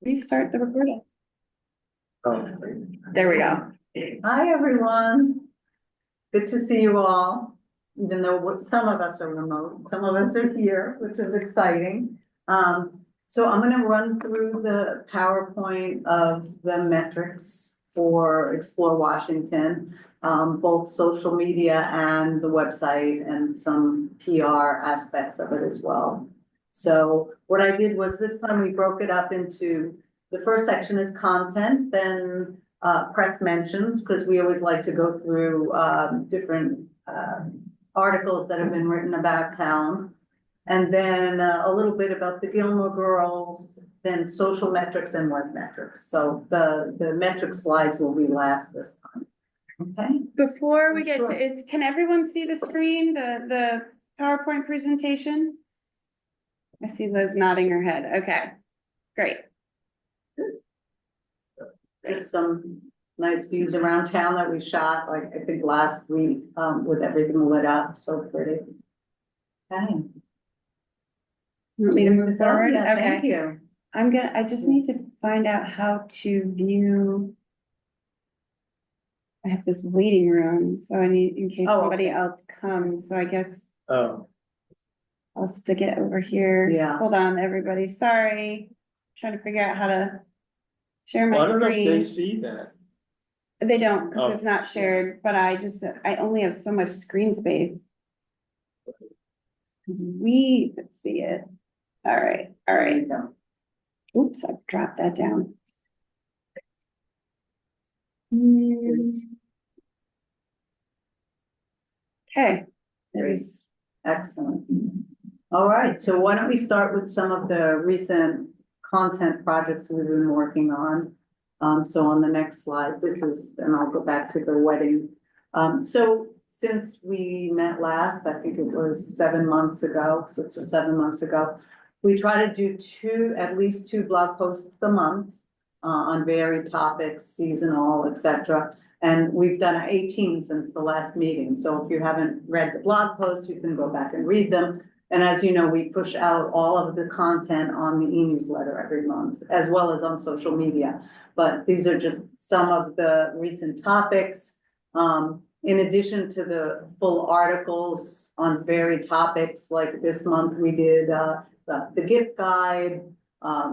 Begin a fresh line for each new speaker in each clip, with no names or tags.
Restart the recording.
Oh,
There we go.
Hi, everyone. Good to see you all, even though some of us are remote, some of us are here, which is exciting. So I'm gonna run through the PowerPoint of the metrics for Explore Washington, both social media and the website and some PR aspects of it as well. So what I did was this time we broke it up into, the first section is content, then press mentions, because we always like to go through different articles that have been written about town. And then a little bit about the Gilmore Girls, then social metrics and web metrics. So the metric slides will be last this time. Okay,
Before we get
Sure.
to, can everyone see the screen, the PowerPoint presentation? I see Liz nodding her head. Okay, great.
just some nice views around town that we shot, like I think last week, with everything lit up, so pretty. Okay.
You want me to move forward?
Yeah, thank
Okay.
you.
I just need to find out how to view. I have this waiting room, so I need, in case
Oh,
somebody
okay.
else comes, so I guess
oh,
I'll stick it over here.
Yeah.
Hold on, everybody, sorry. Trying to figure out how to share
well,
my
I don't know if they
screen.
see that.
They don't,
Oh.
because it's not shared, but I only have so much screen space. We could see it. All right, all
There
right.
you go.
Oops, I dropped that down. Mm. Okay, there's,
Excellent. All right, so why don't we start with some of the recent content projects we've been working on. So on the next slide, this is, and I'll go back to the wedding. So since we met last, I think it was 7 months ago, 6 or 7 months ago, we try to do at least two blog posts a month on varied topics, seasonal, etc. And we've done 18 since the last meeting. So if you haven't read the blog posts, you can go back and read them. And as you know, we push out all of the content on the e-newsletter every month, as well as on social media. But these are just some of the recent topics. In addition to the full articles on varied topics, like this month we did the gift guide.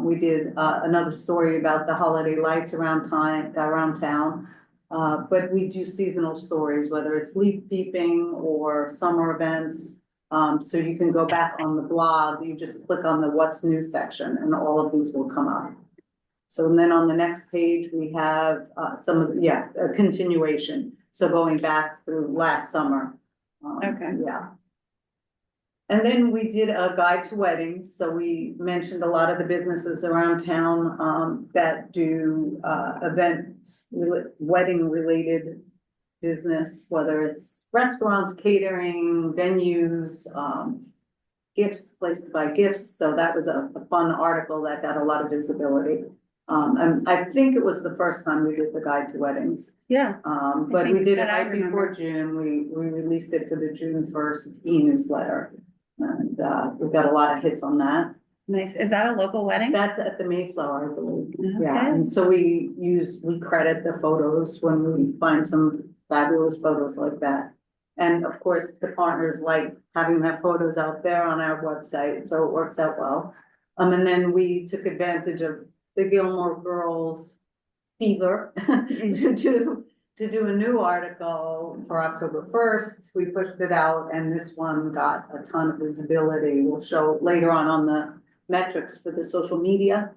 We did another story about the holiday lights around town. But we do seasonal stories, whether it's leaf peeping or summer events. So you can go back on the blog, you just click on the what's new section and all of these will come up. So then on the next page, we have a continuation. So going back through last summer.
Okay.
Yeah. And then we did a guide to weddings. So we mentioned a lot of the businesses around town that do wedding related business, whether it's restaurants, catering, venues, gifts, place to buy gifts. So that was a fun article that got a lot of visibility. And I think it was the first time we did the guide to weddings.
yeah,
But we
think
did it
that I
right before
remember.
June. We released it for the June 1st e-newsletter. And we got a lot of hits on that.
nice. Is that a local wedding?
That's at the Mayflower, I believe. Yeah,
Okay.
and so we credit the photos when we find some fabulous photos like that. And of course, the partners like having their photos out there on our website, so it works out well. And then we took advantage of the Gilmore Girls fever to do a new article for October 1st. We pushed it out and this one got a ton of visibility. We'll show later on the metrics for the social media.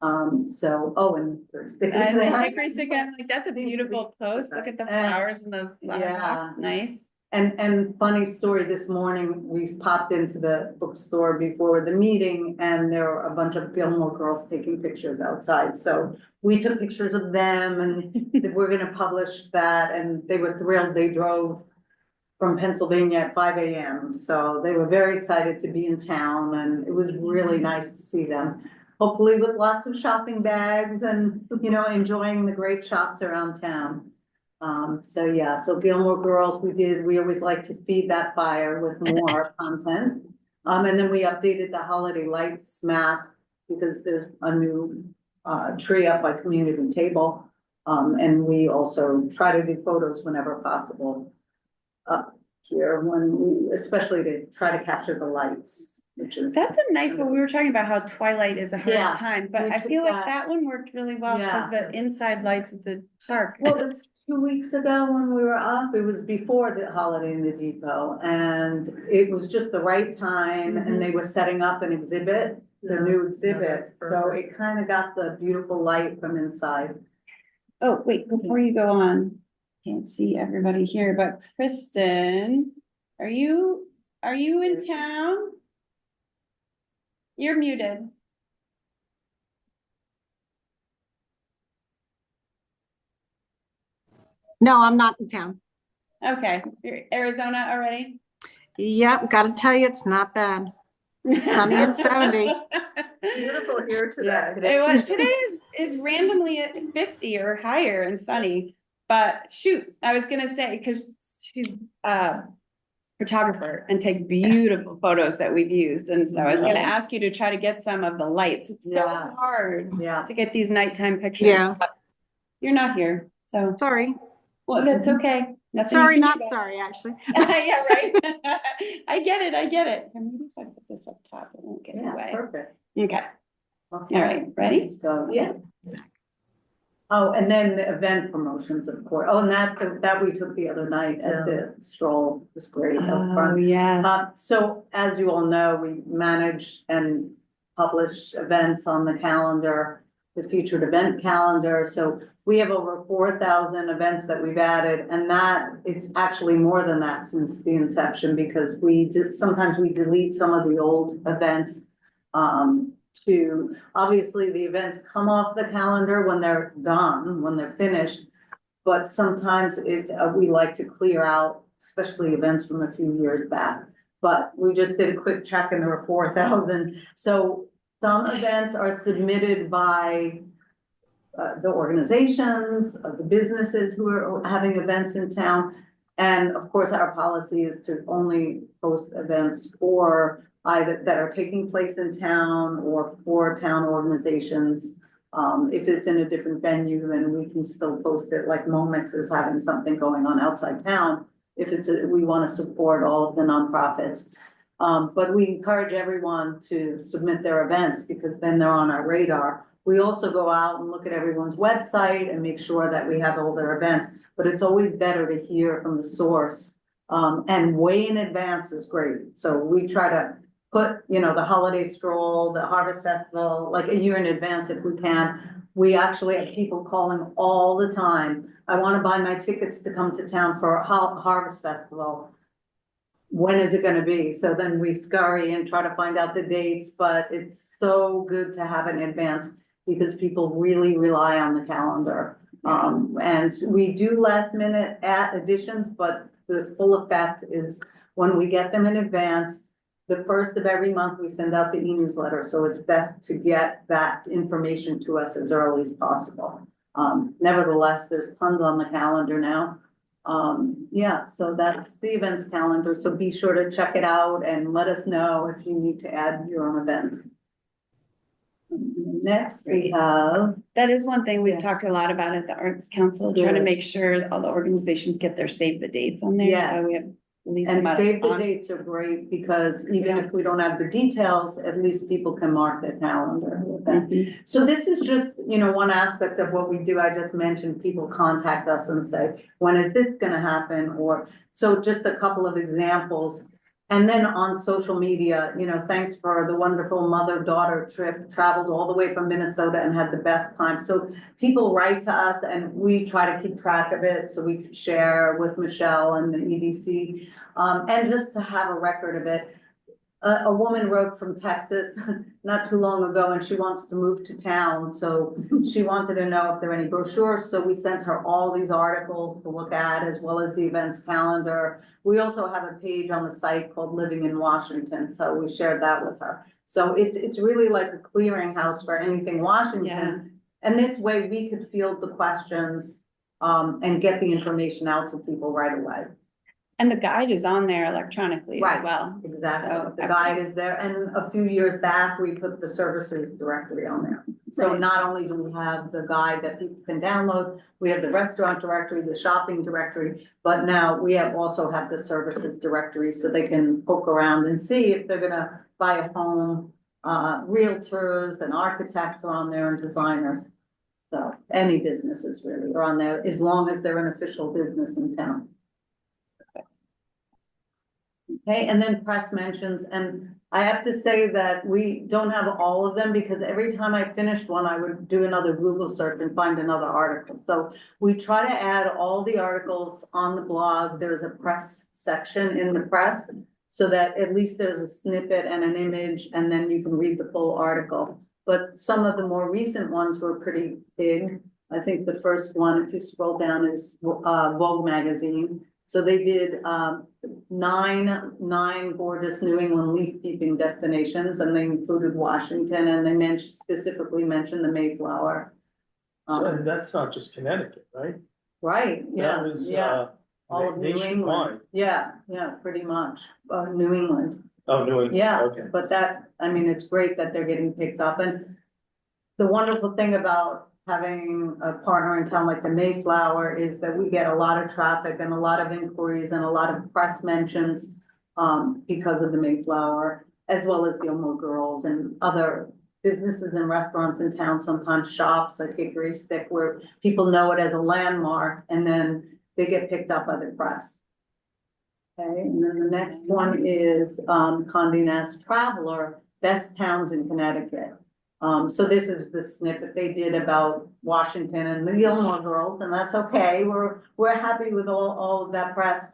And there's stickers.
And the
there.
hickory stick, I'm like, that's a beautiful post. Look at the flowers and the flower
Yeah.
box. Nice.
And funny story, this morning, we popped into the bookstore before the meeting and there were a bunch of Gilmore girls taking pictures outside. So we took pictures of them and we're gonna publish that and they were thrilled. They drove from Pennsylvania at 5 a.m. So they were very excited to be in town and it was really nice to see them. Hopefully with lots of shopping bags and, enjoying the great shops around town. So Gilmore Girls, we always like to feed that fire with more content. And then we updated the holiday lights map because there's a new tree up by community table. And we also try to do photos whenever possible up here especially to try to capture the lights, which is.
That's a nice one. We were talking about how twilight is a
Yeah,
hard time, but
we
I
took
feel like
that.
that one worked really well
Yeah.
because the inside lights of the park.
Well, it was 2 weeks ago when we were up, it was before the holiday in the depot, and it was just the right time, and they were setting up an exhibit, the new exhibit, so it kind of got the beautiful light from inside.
Oh, wait, before you go on, can't see everybody here, but Kristen, are you in town? You're muted.
No, I'm not in town.
Okay, you're Arizona already?
Yep, gotta tell you, it's not bad. Sunny and 70.
Beautiful here today.
Today is randomly at 50 or higher and sunny, but shoot, I was gonna say, because she's a photographer and takes beautiful photos that we've used, and so I was gonna ask you to try to get some of the lights. It's so
Yeah.
hard
Yeah,
to get these nighttime pictures.
Yeah.
but You're not here, so,
Sorry.
well, that's okay. Nothing you
Sorry,
can do
not
about it.
sorry, actually.
Yeah, right. I get it. Maybe if I put this up top, it won't get in the
yeah,
way.
perfect.
Okay,
Okay.
all right, ready?
Let's go, yeah. Oh, and then the event promotions, of course. Oh, and that we took the other night at the stroll, it was great up
Oh,
front.
yeah.
So as you all know, we manage and publish events on the calendar, the featured event calendar. So we have over 4,000 events that we've added, and that it's actually more than that since the inception, because sometimes we delete some of the old events. Obviously the events come off the calendar when they're done, when they're finished. But sometimes we like to clear out, especially events from a few years back. But we just did a quick check and there were 4,000. So some events are submitted by the organizations, of the businesses who are having events in town. And of course, our policy is to only post events for either that are taking place in town or for town organizations. If it's in a different venue, then we can still post it, like Momix is having something going on outside town. If we want to support all of the nonprofits. But we encourage everyone to submit their events because then they're on our radar. We also go out and look at everyone's website and make sure that we have all their events, but it's always better to hear from the source. And way in advance is great. So we try to put, the holiday stroll, the harvest festival, like a year in advance if we can. We actually have people calling all the time. I want to buy my tickets to come to town for a harvest festival. When is it going to be? So then we scurry and try to find out the dates, but it's so good to have it in advance because people really rely on the calendar. And we do last minute additions, but the full effect is when we get them in advance. The first of every month, we send out the e-newsletter, so it's best to get that information to us as early as possible. Nevertheless, there's tons on the calendar now. Yeah, so that's the events calendar, so be sure to check it out and let us know if you need to add your own events. Next, we have,
That is one thing we've
Yeah.
talked a lot about at the Arts Council, trying to
Good.
make sure all the organizations get their save the dates on there,
Yes.
so we have at least.
and
amount
save the
on-
dates are great because even
Yeah.
if we don't have the details, at least people can mark their calendar with that.
Mhm.
So this is just, one aspect of what we do. I just mentioned people contact us and say, when is this gonna happen? Or, so just a couple of examples. And then on social media, thanks for the wonderful mother-daughter trip, traveled all the way from Minnesota and had the best time. So people write to us and we try to keep track of it so we can share with Michelle and the EDC. And just to have a record of it. A woman wrote from Texas not too long ago and she wants to move to town. So she wanted to know if there are any brochures. So we sent her all these articles to look at as well as the events calendar. We also have a page on the site called Living in Washington. So we shared that with her. So it's really like a clearinghouse for anything Washington.
Yeah.
And this way we could field the questions and get the information out to people right away.
And the guide is on there electronically as
Right.
well.
Exactly,
So,
the guide is there, and a few years back, we put the services directory on there. So
Right.
not only do we have the guide that people can download, we have the restaurant directory, the shopping directory, but now we also have the services directory, so they can poke around and see if they're gonna buy a home. Realtors and architects are on there and designers. So any businesses really are on there, as long as they're an official business in town. Okay, and then press mentions, and I have to say that we don't have all of them, because every time I finished one, I would do another Google search and find another article. So we try to add all the articles on the blog. There's a press section in the press, so that at least there's a snippet and an image, and then you can read the full article. But some of the more recent ones were pretty big. I think the first one, if you scroll down, is Vogue magazine. So they did nine gorgeous New England leaf peeping destinations, and they included Washington, and they specifically mentioned the Mayflower.
And that's not just Connecticut, right?
Right, yeah,
That was,
yeah, all of New England,
nationwide.
yeah, pretty much, New England.
Oh, New England,
Yeah,
okay.
but that, I mean, it's great that they're getting picked up, and the wonderful thing about having a partner in town like the Mayflower is that we get a lot of traffic and a lot of inquiries and a lot of press mentions because of the Mayflower, as well as Gilmore Girls and other businesses and restaurants in town, sometimes shops like Hickory Stick, where people know it as a landmark, and then they get picked up by the press. Okay, and then the next one is Condé Nast Traveler, Best Towns in Connecticut. So this is the snippet they did about Washington and the Gilmore Girls, and that's okay. We're happy with all of that press.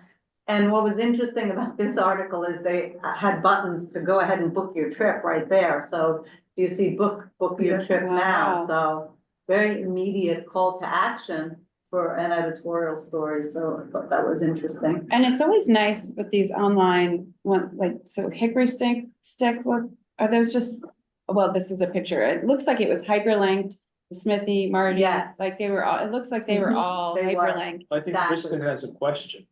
And what was interesting about this article is they had buttons to go ahead and book your trip right there. So you see book your trip now.
Wow.
So very immediate call to action for an editorial story. So I thought that was interesting.
And it's always nice with these online one, like, so Hickory Stick, what, are those just, well, this is a picture. It looks like it was hyperlinked, the Smithy, Marty's,
Yes.
like they were all, it looks like they were
Mhm,
all
they were.
hyperlinked.
I think
Exactly.
Kristen has a question.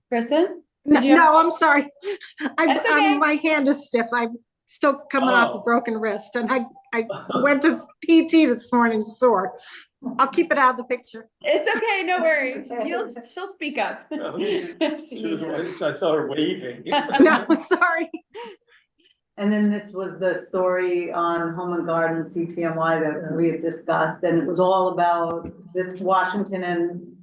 Kristen?
No,
Did you have-
no, I'm sorry.
That's okay.
My hand is stiff. I'm still coming off a
Oh.
broken wrist, and I went to PT this morning sore. I'll keep it out of the picture.
It's okay, no worries. She'll speak up.
No,
She needs to.
I saw her waving.
No, sorry.
And then this was the story on Home and Garden CTMY that we had discussed, and it was all about the Washington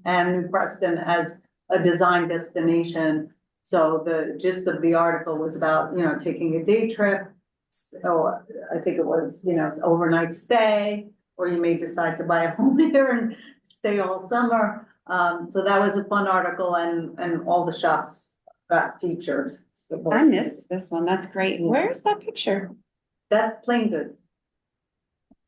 and New Preston as a design destination. So the gist of the article was about, taking a day trip, or I think it was, overnight stay, or you may decide to buy a home here and stay all summer. So that was a fun article, and all the shops got featured.
I missed this one. That's great. Where's that picture?
That's Plain Goods.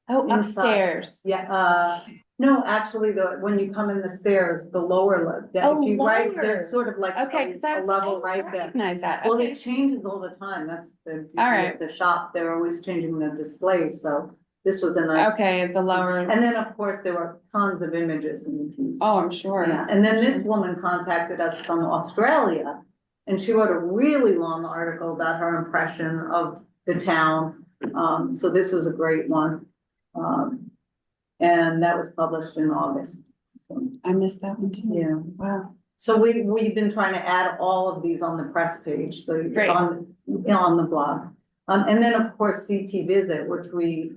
Oh,
Inside.
upstairs.
Yeah, no, actually, when you come in the stairs, the lower,
Oh,
if you right,
lower.
there's sort of like
Okay, because I
a
was
level
like,
right
I
there.
recognize that.
Well,
Okay.
it changes all the time. That's the beauty
All right.
of the shop. They're always changing the displays, so this was a nice.
Okay, the lower,
And then, of course, there were tons of images in the piece.
oh, I'm sure.
Yeah, and then this woman contacted us from Australia, and she wrote a really long article about her impression of the town. So this was a great one. And that was published in August. So,
I missed that one too.
yeah,
Wow.
so we've been trying to add all of these on the press page, so
Great.
on the blog. And then, of course, CT Visit, which we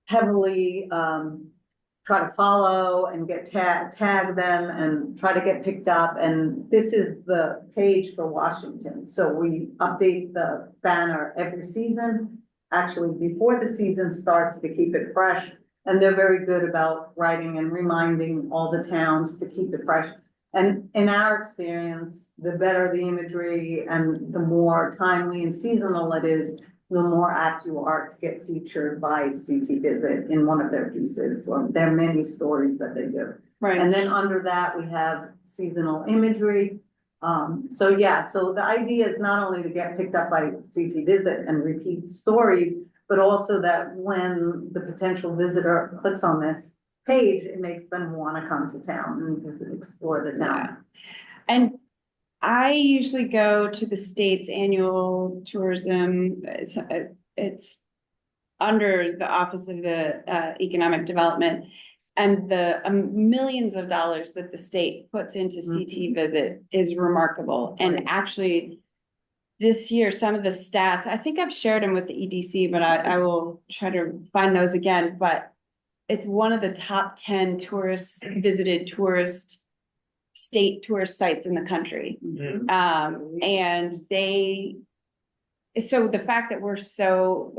heavily, try to follow and get tag them and try to get picked up. And this is the page for Washington. So we update the banner every season, actually before the season starts, to keep it fresh. And they're very good about writing and reminding all the towns to keep it fresh. And in our experience, the better the imagery and the more timely and seasonal it is, the more apt you are to get featured by CT Visit in one of their pieces. Or there are many stories that they do.
Right.
And then under that, we have seasonal imagery. So the idea is not only to get picked up by CT Visit and repeat stories, but also that when the potential visitor clicks on this page, it makes them want to come to town and explore the town.
And I usually go to the state's annual tourism, it's under the Office of the Economic Development. And the millions of dollars that the state puts into CT Visit is remarkable.
Right.
And actually, this year, some of the stats, I think I've shared them with the EDC, but I will try to find those again. But it's one of the top 10 state tourist sites in the country.
Mhm.
And so the fact that we're so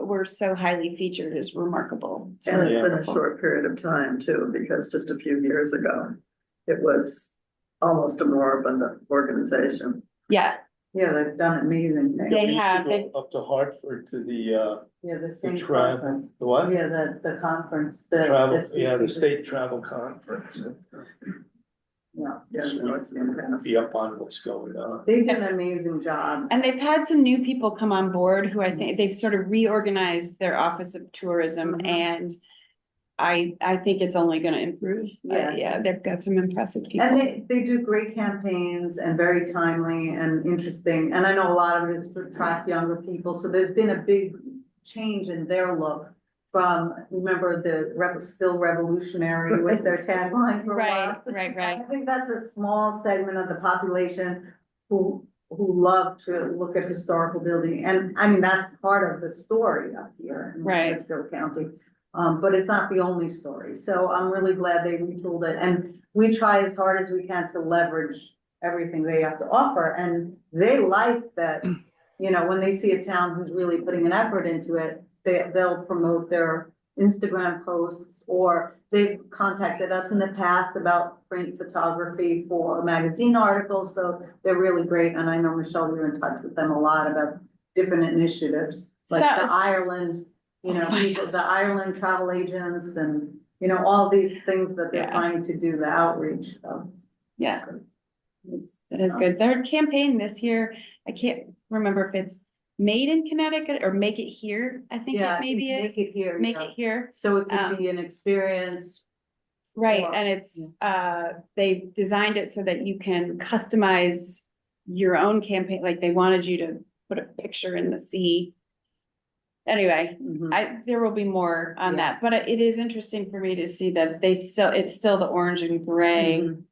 highly featured is remarkable. It's
And
really
it's in a
wonderful.
short period of time too, because just a few years ago, it was almost a moribund organization.
Yeah,
Yeah, they've done amazing things.
They
You should
have,
go
they-
Up to Hartford to the
Yeah, the
the
same
travel,
conference.
the what?
Yeah, the conference, the.
Travel,
the
yeah, the
CT.
state travel conference.
Yeah,
Yeah, no, it's fantastic.
Be up on what's going on.
they did an amazing job.
and they've had some new people come on board who I think they've sort of reorganized their Office of Tourism,
Mhm.
and I think it's only gonna improve.
Yeah.
Yeah, they've got some impressive people.
And they do great campaigns and very timely and interesting, and I know a lot of it is to attract younger people, so there's been a big change in their look from, remember, still revolutionary was their tagline for a while.
Right.
I think that's a small segment of the population who love to look at historical building, and I mean, that's part of the story up here in
Right.
Litchfield County. But it's not the only story, so I'm really glad they retooled it, and we try as hard as we can to leverage everything they have to offer, and they like that, you know, when they see a town who's really putting an effort into it, they'll promote their Instagram posts, or they've contacted us in the past about print photography for magazine articles, so they're really great, and I know, Michelle, you're in touch with them a lot about different initiatives, like
That
the
was-
Ireland, you know,
Oh my
people, the
gosh.
Ireland travel agents and, you know, all these things that they're
Yeah.
trying to do, the outreach, so.
Yeah. It is good. Their campaign this year, I can't remember if it's Made in Connecticut or Make It Here, I think
Yeah,
it maybe is.
Make it here.
Make
yeah.
it here,
So it could
um,
be an experience.
right,
Or-
and it's, they designed it so that you can customize your own campaign, like they wanted you to put a picture in the sea. Anyway, there will be more on
Yeah.
that, but it is interesting for me to see that it's still the orange and gray
Mhm.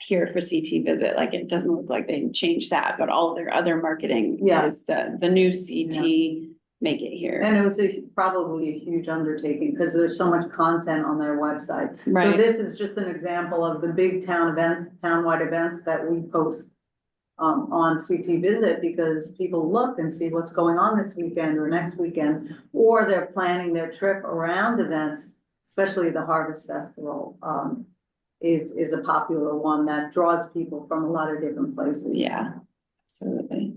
here for CT Visit, like it doesn't look like they changed that, but all of their other marketing
Yeah.
is the new CT, Make It Here.
And it was probably a huge undertaking, because there's so much content on their website. So
Right.
this is just an example of the big townwide events that we post on CT Visit, because people look and see what's going on this weekend or next weekend, or they're planning their trip around events, especially the Harvest Festival, is a popular one that draws people from a lot of different places.
Yeah, absolutely.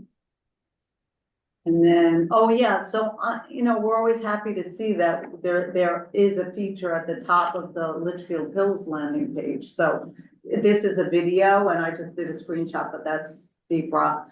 And then, oh yeah, so, you know, we're always happy to see that there is a feature at the top of the Litchfield Hills landing page. So this is a video, and I just did a screenshot, but that's Steve Rock.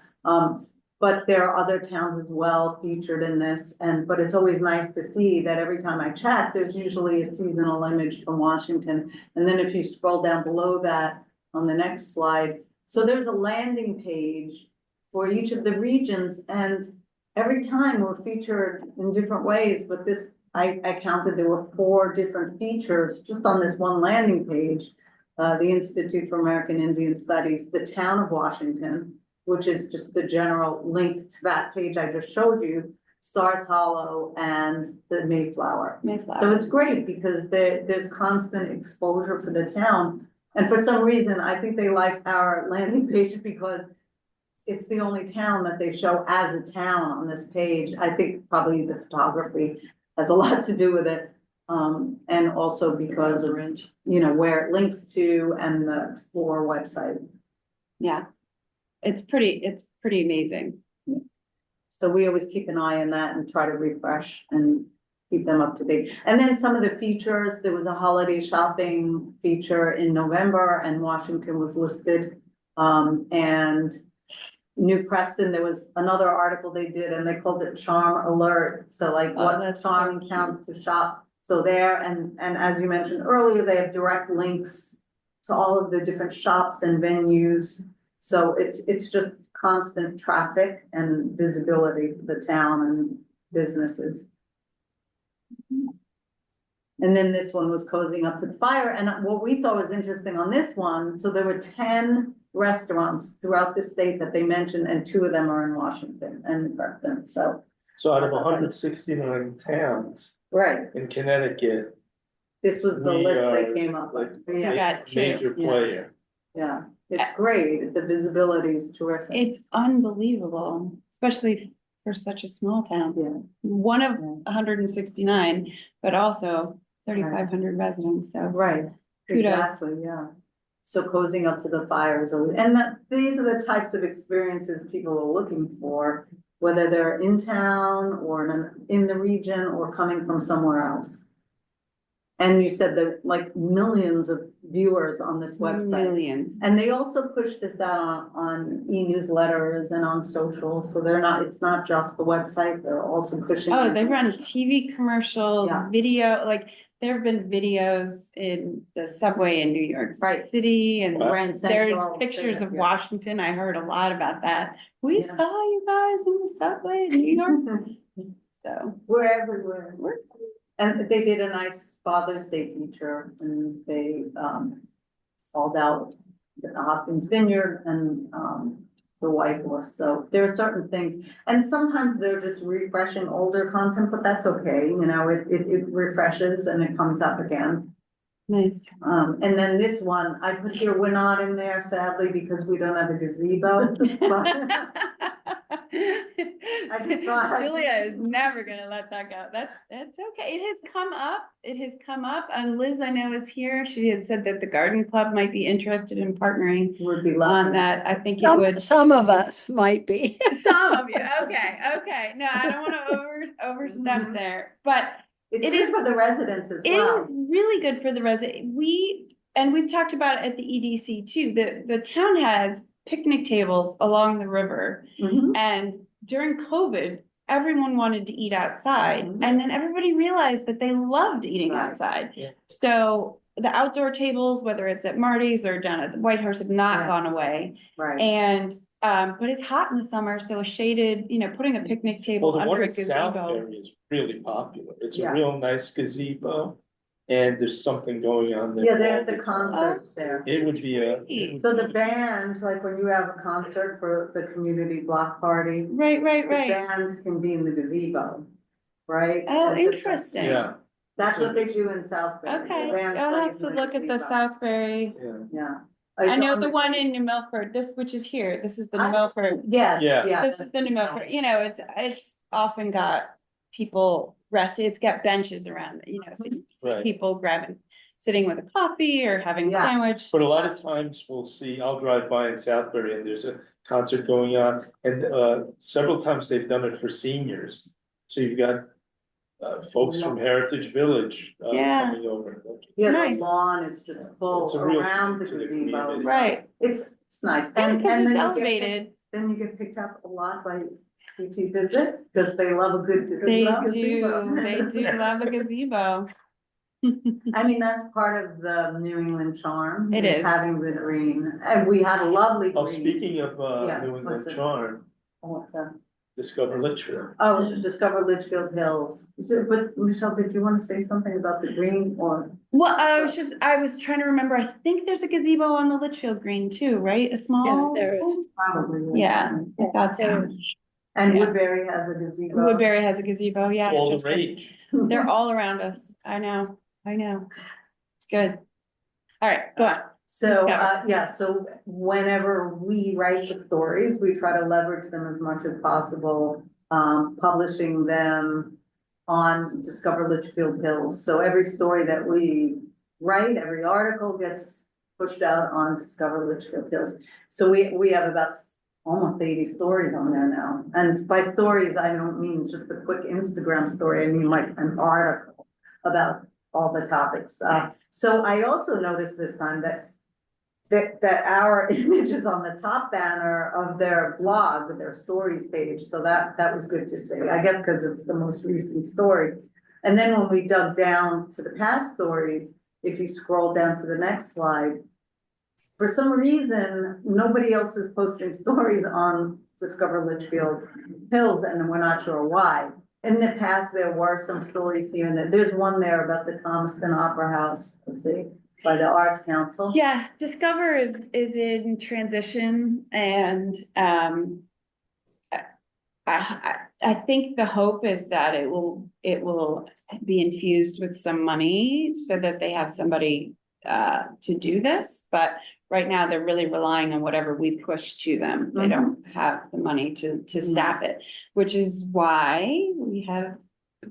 But there are other towns as well featured in this, but it's always nice to see that every time I check, there's usually a seasonal image from Washington. And then if you scroll down below that on the next slide, so there's a landing page for each of the regions, and every time we're featured in different ways, but this, I counted, there were 4 different features just on this one landing page. The Institute for American Indian Studies, the town of Washington, which is just the general link to that page I just showed you, Stars Hollow, and the Mayflower. So
Mayflower.
it's great because there's constant exposure for the town. And for some reason, I think they like our landing page because it's the only town that they show as a town on this page. I think probably the photography has a lot to do with it. And also because of, you know, where it links to and the Explore website.
Yeah. It's pretty amazing.
So we always keep an eye on that and try to refresh and keep them up to date. And then some of the features, there was a holiday shopping feature in November, and Washington was listed. And New Preston, there was another article they did, and they called it Charm Alert. So like
Oh,
what
that's so
charming
cute.
towns to shop. So there, and as you mentioned earlier, they have direct links to all of the different shops and venues. So it's just constant traffic and visibility for the town and businesses. And then this one was cozying up to the fire, and what we thought was interesting on this one, so there were 10 restaurants throughout the state that they mentioned, and 2 of them are in Washington and Preston, so.
So out of 169 towns
Right,
in Connecticut,
this was the
we
list
are
they came up with,
like
yeah,
got 2.
major
Yeah.
player.
yeah, it's great, the visibility is terrific.
It's unbelievable, especially for such a small town.
Yeah.
One of
Yeah.
169, but also 3,500 residents, so.
Right,
Kudos.
exactly, yeah. So cozying up to the fires, and these are the types of experiences people are looking for, whether they're in town or in the region or coming from somewhere else. And you said that like millions of viewers on this website.
Millions.
And they also push this out on e-newsletters and on social, so it's not just the website, they're also pushing.
Oh, they run
information.
TV commercials,
Yeah.
video, like, there have been videos in the subway in New York
Right.
City, and
Grand
there are
Central,
pictures of
yeah.
Washington. I heard a lot about that. We
Yeah.
saw you guys in the subway in New York, so.
We're everywhere.
We're-
And they did a nice Father's Day feature, and they, called out the Hopkins Vineyard and, the White Horse, so there are certain things. And sometimes they're just refreshing older content, but that's okay, you know, it refreshes and it comes up again.
Nice.
And then this one, I put here, we're not in there sadly because we don't have a gazebo. I just thought-
Julia is never gonna let that go. That's okay. It has come up. It has come up. And Liz, I know, is here. She had said that the garden club might be interested in partnering
Would be
on
lovely.
that. I think it would.
Some of us might be.
Some of you, okay. No, I don't wanna overstep
Mhm.
there, but
It's
it
good
is-
for the residents as
it
well.
is really good for the resident. We've talked about it at the EDC too. The town has picnic tables along the river.
Mhm.
And during COVID, everyone wanted to eat outside,
Mhm.
and then everybody realized that they loved eating
Right.
outside.
Yeah.
So the outdoor tables, whether it's at Marty's or down at the White Horse, have not
Yeah.
gone away.
Right,
And, but it's hot in the summer, so a shaded, putting a picnic table
Well, the one
under a
in
gazebo.
Southbury is really popular. It's
Yeah.
a real nice gazebo. And there's something going on there.
yeah, they have
all
the
time.
concerts there.
It would be a.
Great.
So the band, like when you have a concert for the community block party,
Right,
the
right.
band can be in the gazebo, right?
Oh,
And so
interesting.
Yeah,
That's what they do in Southbury. The
Okay,
band
I'll have
plays
to
in
look at the
gazebo.
Southbury.
yeah.
Yeah.
I know
on
the one in New Milford, which is here. This is the New
I-
Milford.
Yes,
Yeah.
yeah.
This is the New Milford, it's often got people rested, it's got benches around, so you see
Right.
people sitting with a coffee or having a
Yeah.
sandwich.
But a lot of times we'll see, I'll drive by in Southbury and there's a concert going on, and several times they've done it for seniors. So you've got folks from Heritage Village
Yeah.
coming over.
Yeah,
Nice.
the lawn is just full
It's a real
around the
treat to the
gazebo.
community.
Right,
It's nice.
yeah,
And
because
then
it's
you get
elevated,
Then you get picked up a lot by CT Visit, because they love a good
they
gazebo.
do love a gazebo.
I mean, that's part of the New England charm.
It is.
Having the green, and we had a lovely
Oh,
green.
speaking of
Yeah,
New
what's
England
it?
charm,
What's that?
Discover Literature.
Oh, Discover Litchfield Hills. But Michelle, did you want to say something about the green or?
Well, I was trying to remember, I think there's a gazebo on the Litchfield Green too, right? A small?
there is.
Probably.
Yeah, I thought so.
And
Yeah.
Woodbury has a gazebo.
Woodbury has a gazebo, yeah.
All the
just like-
rage.
They're all around us. I know. It's good. All right, go on.
So,
Discover.
yeah, so whenever we write the stories, we try to leverage them as much as possible, publishing them on Discover Litchfield Hills. So every story that we write, every article gets pushed out on Discover Litchfield Hills. So we have about almost 80 stories on there now. And by stories, I don't mean just a quick Instagram story, I mean like an article about all the topics. So I also noticed this time that our image is on the top banner of their blog, their stories page, so that was good to see, I guess, because it's the most recent story. And then when we dug down to the past stories, if you scroll down to the next slide, for some reason, nobody else is posting stories on Discover Litchfield Hills, and we're not sure why. In the past, there were some stories here, and there. There's one there about the Thomaston Opera House, let's see, by the Arts Council.
Yeah, Discover is in transition and, I think the hope is that it will be infused with some money so that they have somebody to do this, but right now they're really relying on whatever we push to them. They don't have the money to staff it, which is why we have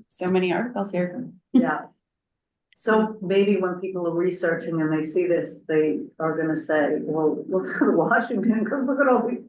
so many articles here.
Yeah. So maybe when people are researching and they see this, they are gonna say, well, let's go to Washington, because look at all these,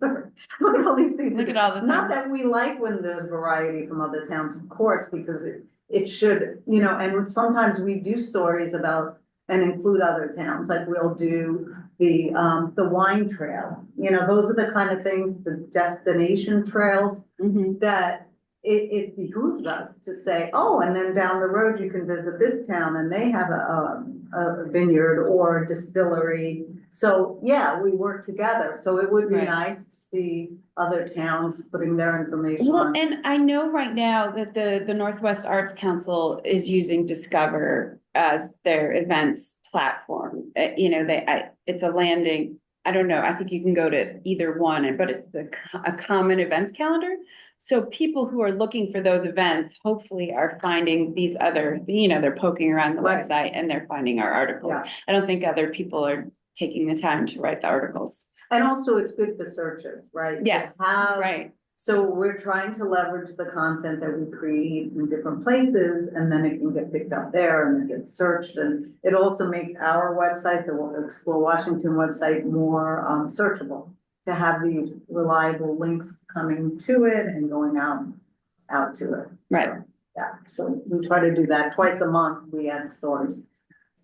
look at all these things.
Look at all the
Not
things.
that we like when there's variety from other towns, of course, because it should, you know, and sometimes we do stories about and include other towns, like we'll do the wine trail. You know, those are the kind of things, the destination trails
Mhm.
that it behooves us to say, oh, and then down the road, you can visit this town and they have a vineyard or a distillery. So, yeah, we work together. So it would be
Right.
nice to see other towns putting their information
Well,
on.
and I know right now that the Northwest Arts Council is using Discover as their events platform. You know, it's a landing, I don't know, I think you can go to either one, but it's a common events calendar. So people who are looking for those events, hopefully are finding these other, you know, they're poking around the
Right.
website and they're finding our articles.
Yeah.
I don't think other people are taking the time to write the articles.
And also it's good for searches, right? To
Yes,
have-
right.
So we're trying to leverage the content that we create in different places, and then it can get picked up there and it gets searched. And it also makes our website, the Explore Washington website, more searchable. To have these reliable links coming to it and going out to it.
Right.
Yeah, so we try to do that twice a month. We add stories.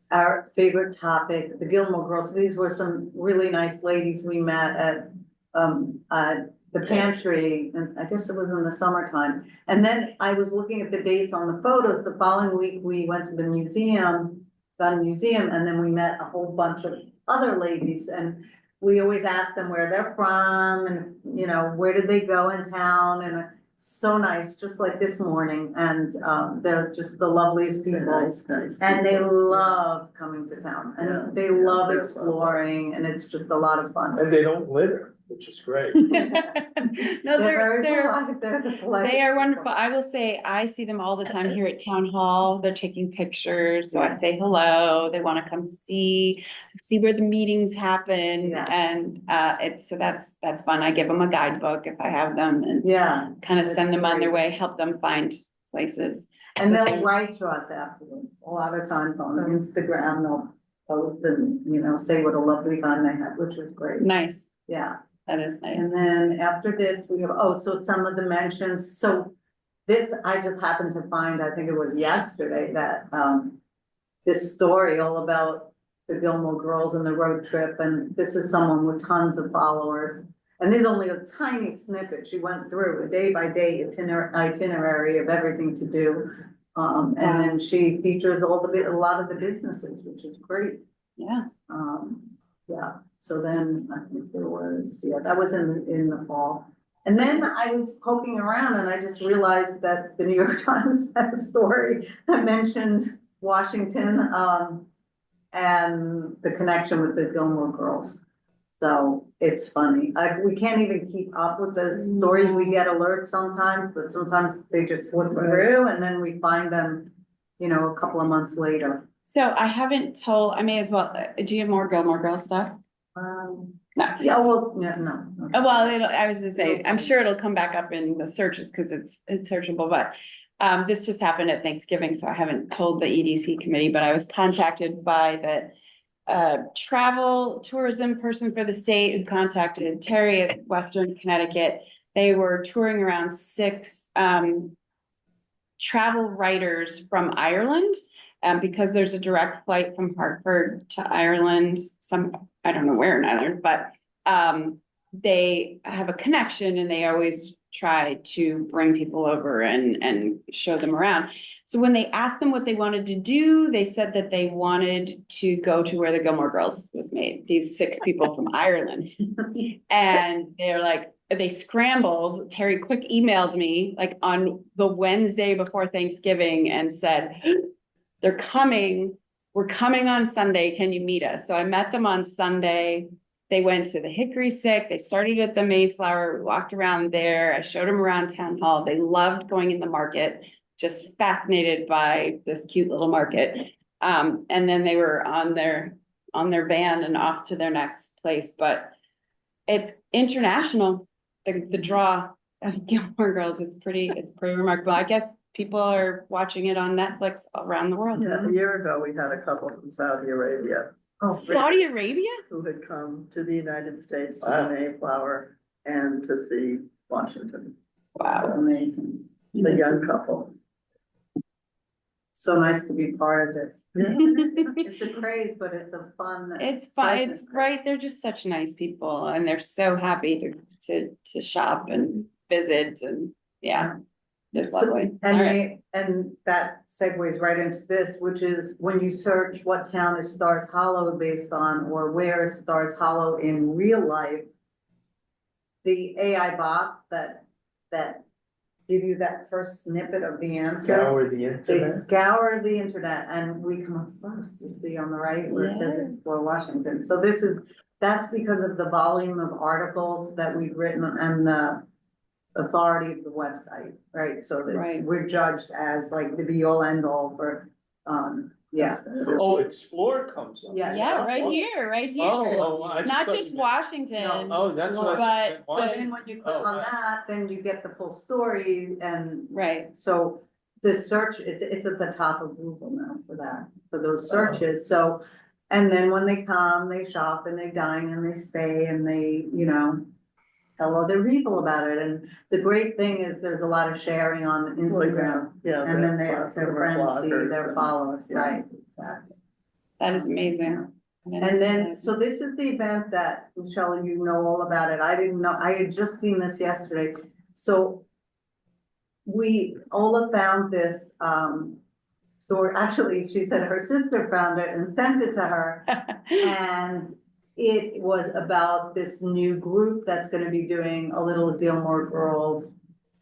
Our favorite topic, the Gilmore Girls. These were some really nice ladies we met at the pantry, and I guess it was in the summertime. And then I was looking at the dates on the photos. The following week, we went to the museum, and then we met a whole bunch of other ladies, and we always ask them where they're from, and, you know, where did they go in town, and so nice, just like this morning, and, they're just the loveliest people.
Nice.
And they
people.
love coming to town,
Yeah,
and they
yeah,
love
they're
exploring, and it's just a lot of fun.
And they don't litter, which is great.
No,
They're very
they're,
polite, they're the politest
they are
people.
wonderful. I will say, I see them all the time here at town hall. They're taking pictures, so I
Yeah.
say hello. They want to come see where the meetings happen.
Yeah.
And so that's fun. I give them a guidebook if I have them and
Yeah,
kind of
That's
send them on their
great.
way, help them find places.
and they'll write to us afterwards. A lot of times on Instagram, they'll post and, you know, say what a lovely time they had, which was great.
Nice.
Yeah.
That is nice.
And then after this, we have, so some of the mentions, so this, I just happened to find, I think it was yesterday, that, this story all about the Gilmore Girls and the road trip, and this is someone with tons of followers. And there's only a tiny snippet. She went through a day by day itinerary of everything to do. And then she features a lot of the businesses, which is great.
Yeah.
Yeah, so then I think there was, that was in the fall. And then I was poking around and I just realized that the New York Times had a story that mentioned Washington, and the connection with the Gilmore Girls. So it's funny. We can't even keep up with the stories. We get alerts sometimes, but sometimes they just slip through and then we find them, you know, a couple of months later.
So I haven't told, I may as well, do you have more Gilmore Girl stuff? No.
Yeah, well, yeah, no.
Oh, well, I was gonna say, I'm sure it'll come back up in the searches because it's searchable, but this just happened at Thanksgiving, so I haven't told the EDC committee, but I was contacted by the travel tourism person for the state who contacted Terry at Western Connecticut. They were touring around 6 travel writers from Ireland. Because there's a direct flight from Hartford to Ireland, I don't know where in Ireland, but they have a connection and they always try to bring people over and show them around. So when they asked them what they wanted to do, they said that they wanted to go to where the Gilmore Girls was made, these 6 people from Ireland. And they're like, they scrambled. Terry quick emailed me like on the Wednesday before Thanksgiving and said, they're coming. We're coming on Sunday. Can you meet us? So I met them on Sunday. They went to the Hickory Sick. They started at the Mayflower. We walked around there. I showed them around town hall. They loved going in the market, just fascinated by this cute little market. And then they were on their van and off to their next place. But it's international. The draw of Gilmore Girls, it's pretty remarkable. I guess people are watching it on Netflix around the world.
Yeah, a year ago, we had a couple from Saudi Arabia
Saudi Arabia?
who had come to the United States to
Wow.
the Mayflower and to see Washington,
That's
Wow.
amazing.
the young couple.
So nice to be part of this.
Yeah.
It's a craze, but it's a fun.
It's fun. It's
present.
right. They're just such nice people and they're so happy to shop and visit and yeah. It's lovely.
And
All right.
and that segues right into this, which is when you search what town is Stars Hollow based on, or where is Stars Hollow in real life, the AI bots that give you that first snippet of the answer,
Scour the
they
internet.
scour the internet, and we come up first, you see on the right where it says
Yeah.
Explore Washington. So that's because of the volume of articles that we've written and the authority of the website, right? So
Right.
that we're judged as like the be all end all for, yeah.
Oh, Explore comes up.
Yeah.
Yeah, right here, right here.
Oh, I
Not
thought
just
you meant-
Washington.
Oh, that's what.
But-
So then when you click
Oh,
on
right.
that, then you get the full story, and
Right.
so the search, it's at the top of Google now for that, for those searches, so. And then when they come, they shop and they dine and they stay and they, tell other people about it, and the great thing is there's a lot of sharing on Instagram.
Yeah.
And then
their
their friends see
bloggers
their
and-
followers,
yeah.
right, exactly.
That is amazing.
And then, so this is the event that, Michelle, you know all about it, I didn't know, I had just seen this yesterday, so. Ola found this, story, actually, she said her sister found it and sent it to her, and it was about this new group that's gonna be doing a little Gilmore Girls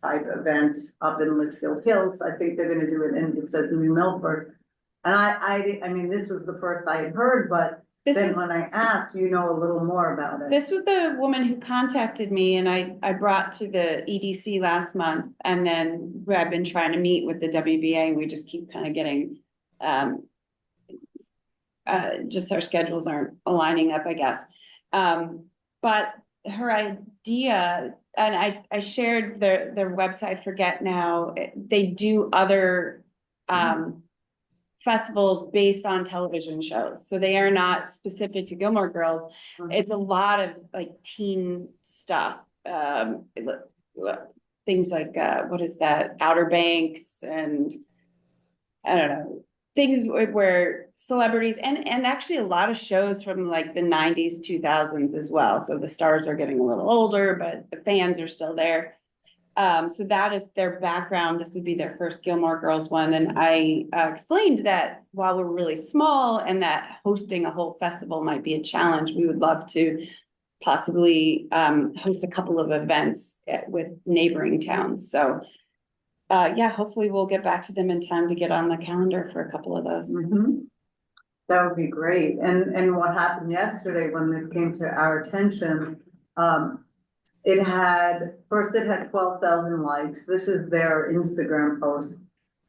type event up in Litchfield Hills. I think they're gonna do it in, it says New Milford. And I mean, this was the first I had heard, but
This
then
is,
when I asked, you know a little more about it.
this was the woman who contacted me and I brought to the EDC last month. And then I've been trying to meet with the WBA and we just keep kind of getting, just our schedules aren't aligning up, I guess. But her idea, and I shared their website, I forget now, they do other, festivals based on television shows. So they are not specific to Gilmore Girls. It's a lot of like teen stuff. Things like, what is that? Outer Banks and I don't know, things where celebrities and actually a lot of shows from like the 90s, 2000s as well. So the stars are getting a little older, but the fans are still there. So that is their background. This would be their first Gilmore Girls one. And I explained that while we're really small and that hosting a whole festival might be a challenge, we would love to possibly host a couple of events with neighboring towns. So yeah, hopefully we'll get back to them in time to get on the calendar for a couple of those.
Mhm. That would be great. And what happened yesterday when this came to our attention, it had 12,000 likes. This is their Instagram post.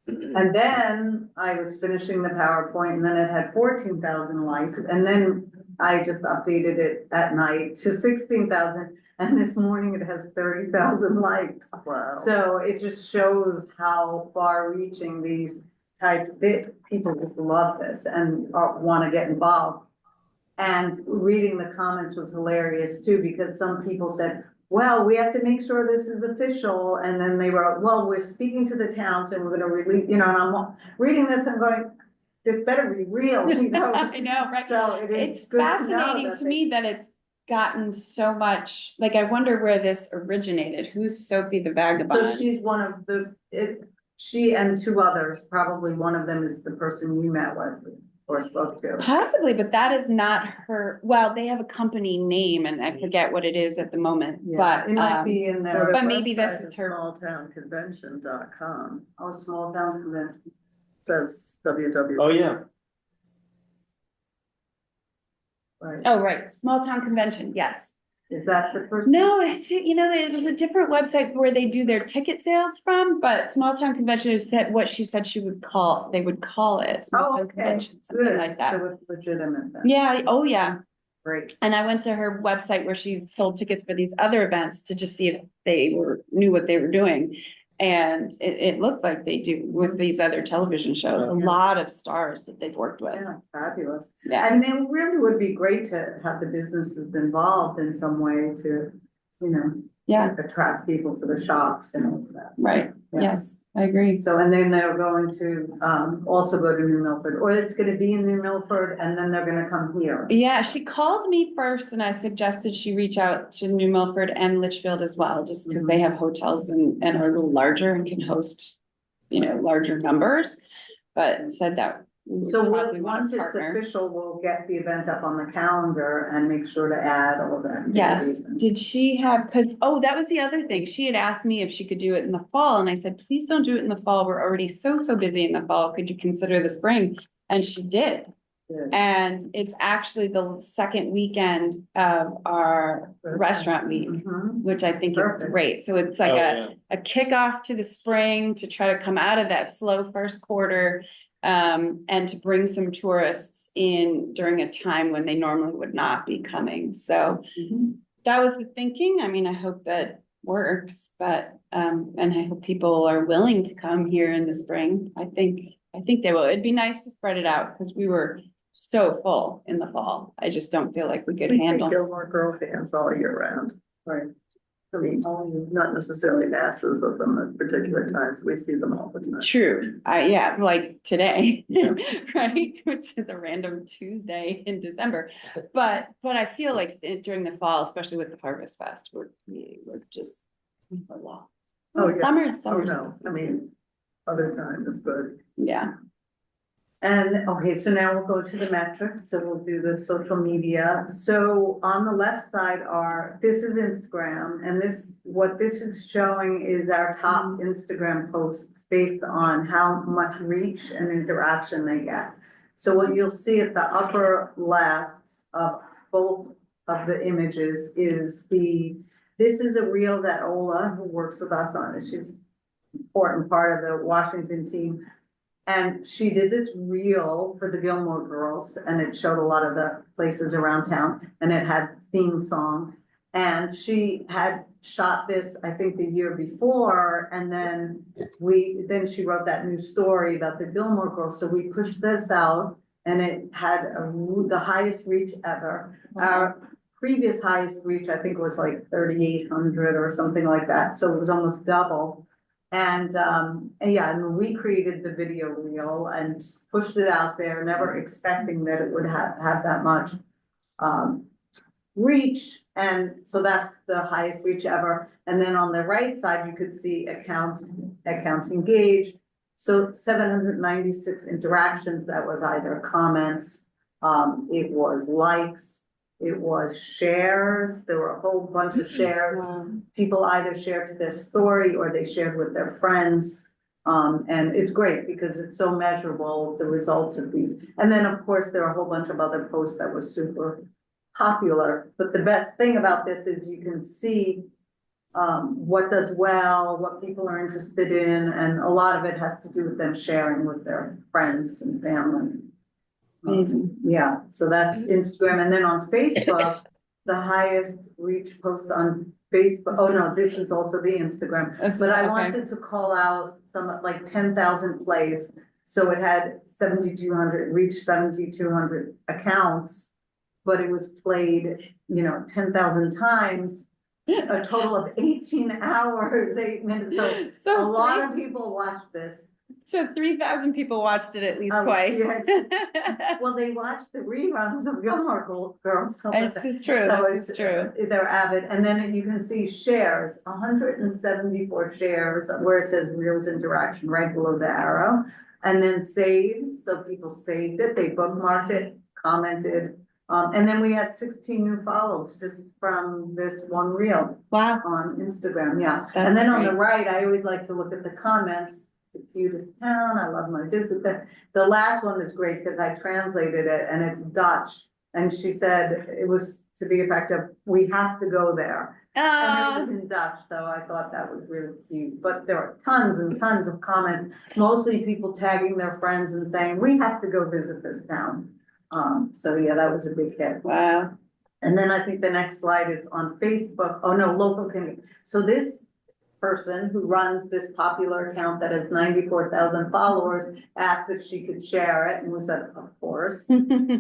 And then I was finishing the PowerPoint and then it had 14,000 likes. And then I just updated it at night to 16,000. And this morning it has 30,000 likes.
Wow.
So it just shows how far reaching these people just love this and want to get involved. And reading the comments was hilarious too, because some people said, well, we have to make sure this is official. And then they wrote, well, we're speaking to the towns and we're gonna release, and I'm reading this and going, this better be real,
I know, right?
So it is
It's
good to know
fascinating
that
to me that it's gotten so much, like, I wonder where this originated. Who's Sophie the
So
Vagabond?
she's one of she and two others, probably one of them is the person you met with or spoke to.
Possibly, but that is not her, well, they have a company name and I forget what it is at the moment,
Yeah,
but,
it might be in
Well,
there,
their
But maybe this
website
is her-
Smalltownconvention.com,
oh, small town convention.
says www.
Oh, yeah.
Right,
oh, right, small town convention, yes.
is that the person?
No, it's, it was a different website where they do their ticket sales from, but small town convention is said what she said they would call it, small
Oh,
town
okay,
convention, something
good,
like that.
so it's legitimate then.
Yeah, oh, yeah.
Great.
And I went to her website where she sold tickets for these other events to just see if they knew what they were doing. And it looked like they do with these other television shows, a
Okay.
lot of stars that they've worked with.
Yeah, fabulous.
Yeah,
And it really would be great to have the businesses involved in some way to,
yeah,
attract people to the shops and all of that.
right.
Yeah.
Yes, I agree.
So, and then they're going to, also go to New Milford, or it's gonna be in New Milford, and then they're gonna come here.
Yeah, she called me first and I suggested she reach out to New Milford and Litchfield as well, just because they have hotels and are a little larger and can host, larger numbers. But said that. we would
So
probably want
once
to
it's
partner.
official, we'll get the event up on the calendar and make sure to add all that.
Yes, did she have, that was the other thing, she had asked me if she could do it in the fall, and I said, please don't do it in the fall, we're already so busy in the fall, could you consider the spring? And she did,
Good.
and it's actually the second weekend of our restaurant week,
Mhm.
which I think is
Perfect.
great, so it's like
Oh,
a
yeah.
kickoff to the spring to try to come out of that slow first quarter. And to bring some tourists in during a time when they normally would not be coming, so
Mhm.
that was the thinking. I mean, I hope that works, but, and I hope people are willing to come here in the spring. I think they will. It'd be nice to spread it out because we were so full in the fall. I just don't feel like we could
We see
handle.
Gilmore Girl fans all year round.
Right.
I mean, not necessarily masses of them at particular times. We see them all the time.
True, yeah, like today, right, which is a random Tuesday in December. But I feel like during the fall, especially with the Harvest Fest, we're just a lot.
Oh, yeah.
Summer,
Oh,
summer.
no, I mean, other time is good.
Yeah,
And, okay, so now we'll go to the metrics, so we'll do the social media. So on the left side this is Instagram, and what this is showing is our top Instagram posts based on how much reach and interaction they get. So what you'll see at the upper left of both of the images is this is a reel that Ola, who works with us on it, she's an important part of the Washington team. And she did this reel for the Gilmore Girls, and it showed a lot of the places around town, and it had theme song. And she had shot this, I think, the year before, and then she wrote that new story about the Gilmore Girls, so we pushed this out, and it had the highest reach ever. Our previous highest reach, I think, was like 3,800 or something like that, so it was almost double. And and we created the video reel and pushed it out there, never expecting that it would have that much reach. And so that's the highest reach ever. And then on the right side, you could see accounts engaged. So 796 interactions. That was either comments, it was likes, it was shares. There were a whole bunch of shares.
wow.
People either shared their story or they shared with their friends. And it's great because it's so measurable, the results of these. And then, of course, there are a whole bunch of other posts that were super popular. But the best thing about this is you can see what does well, what people are interested in, and a lot of it has to do with them sharing with their friends and family.
Amazing.
Yeah, so that's Instagram, and then on Facebook, the highest reach post on Facebook, oh no, this is also the Instagram. But I
Okay.
wanted to call out some, like 10,000 plays, so it had 7,200, reached 7,200 accounts. But it was played, 10,000 times, a total of 18 hours, 8 minutes, so a
So
lot of people watched this.
So 3,000 people watched it at least
Oh,
twice.
yes. Well, they watch the reruns of Gilmore Girls. So
This is true,
so
this is
it's,
true.
they're avid, and then you can see shares, 174 shares where it says Reels Interaction right below the arrow. And then saves, so people saved it, they bookmarked it, commented, and then we had 16 new follows just from this one reel
Wow,
on Instagram, yeah.
That's
And then on the
great.
right, I always like to look at the comments, the cutest town, I love my visit there. The last one is great because I translated it and it's Dutch. And she said it was to the effect of, we have to go there. And it was in Dutch, so I thought that was really cute. But there are tons and tons of comments, mostly people tagging their friends and saying, we have to go visit this town. So yeah, that was a big hit.
wow.
And then I think the next slide is on Facebook. Oh, no, local community. So this person who runs this popular account that has 94,000 followers asked if she could share it, and we said, of course.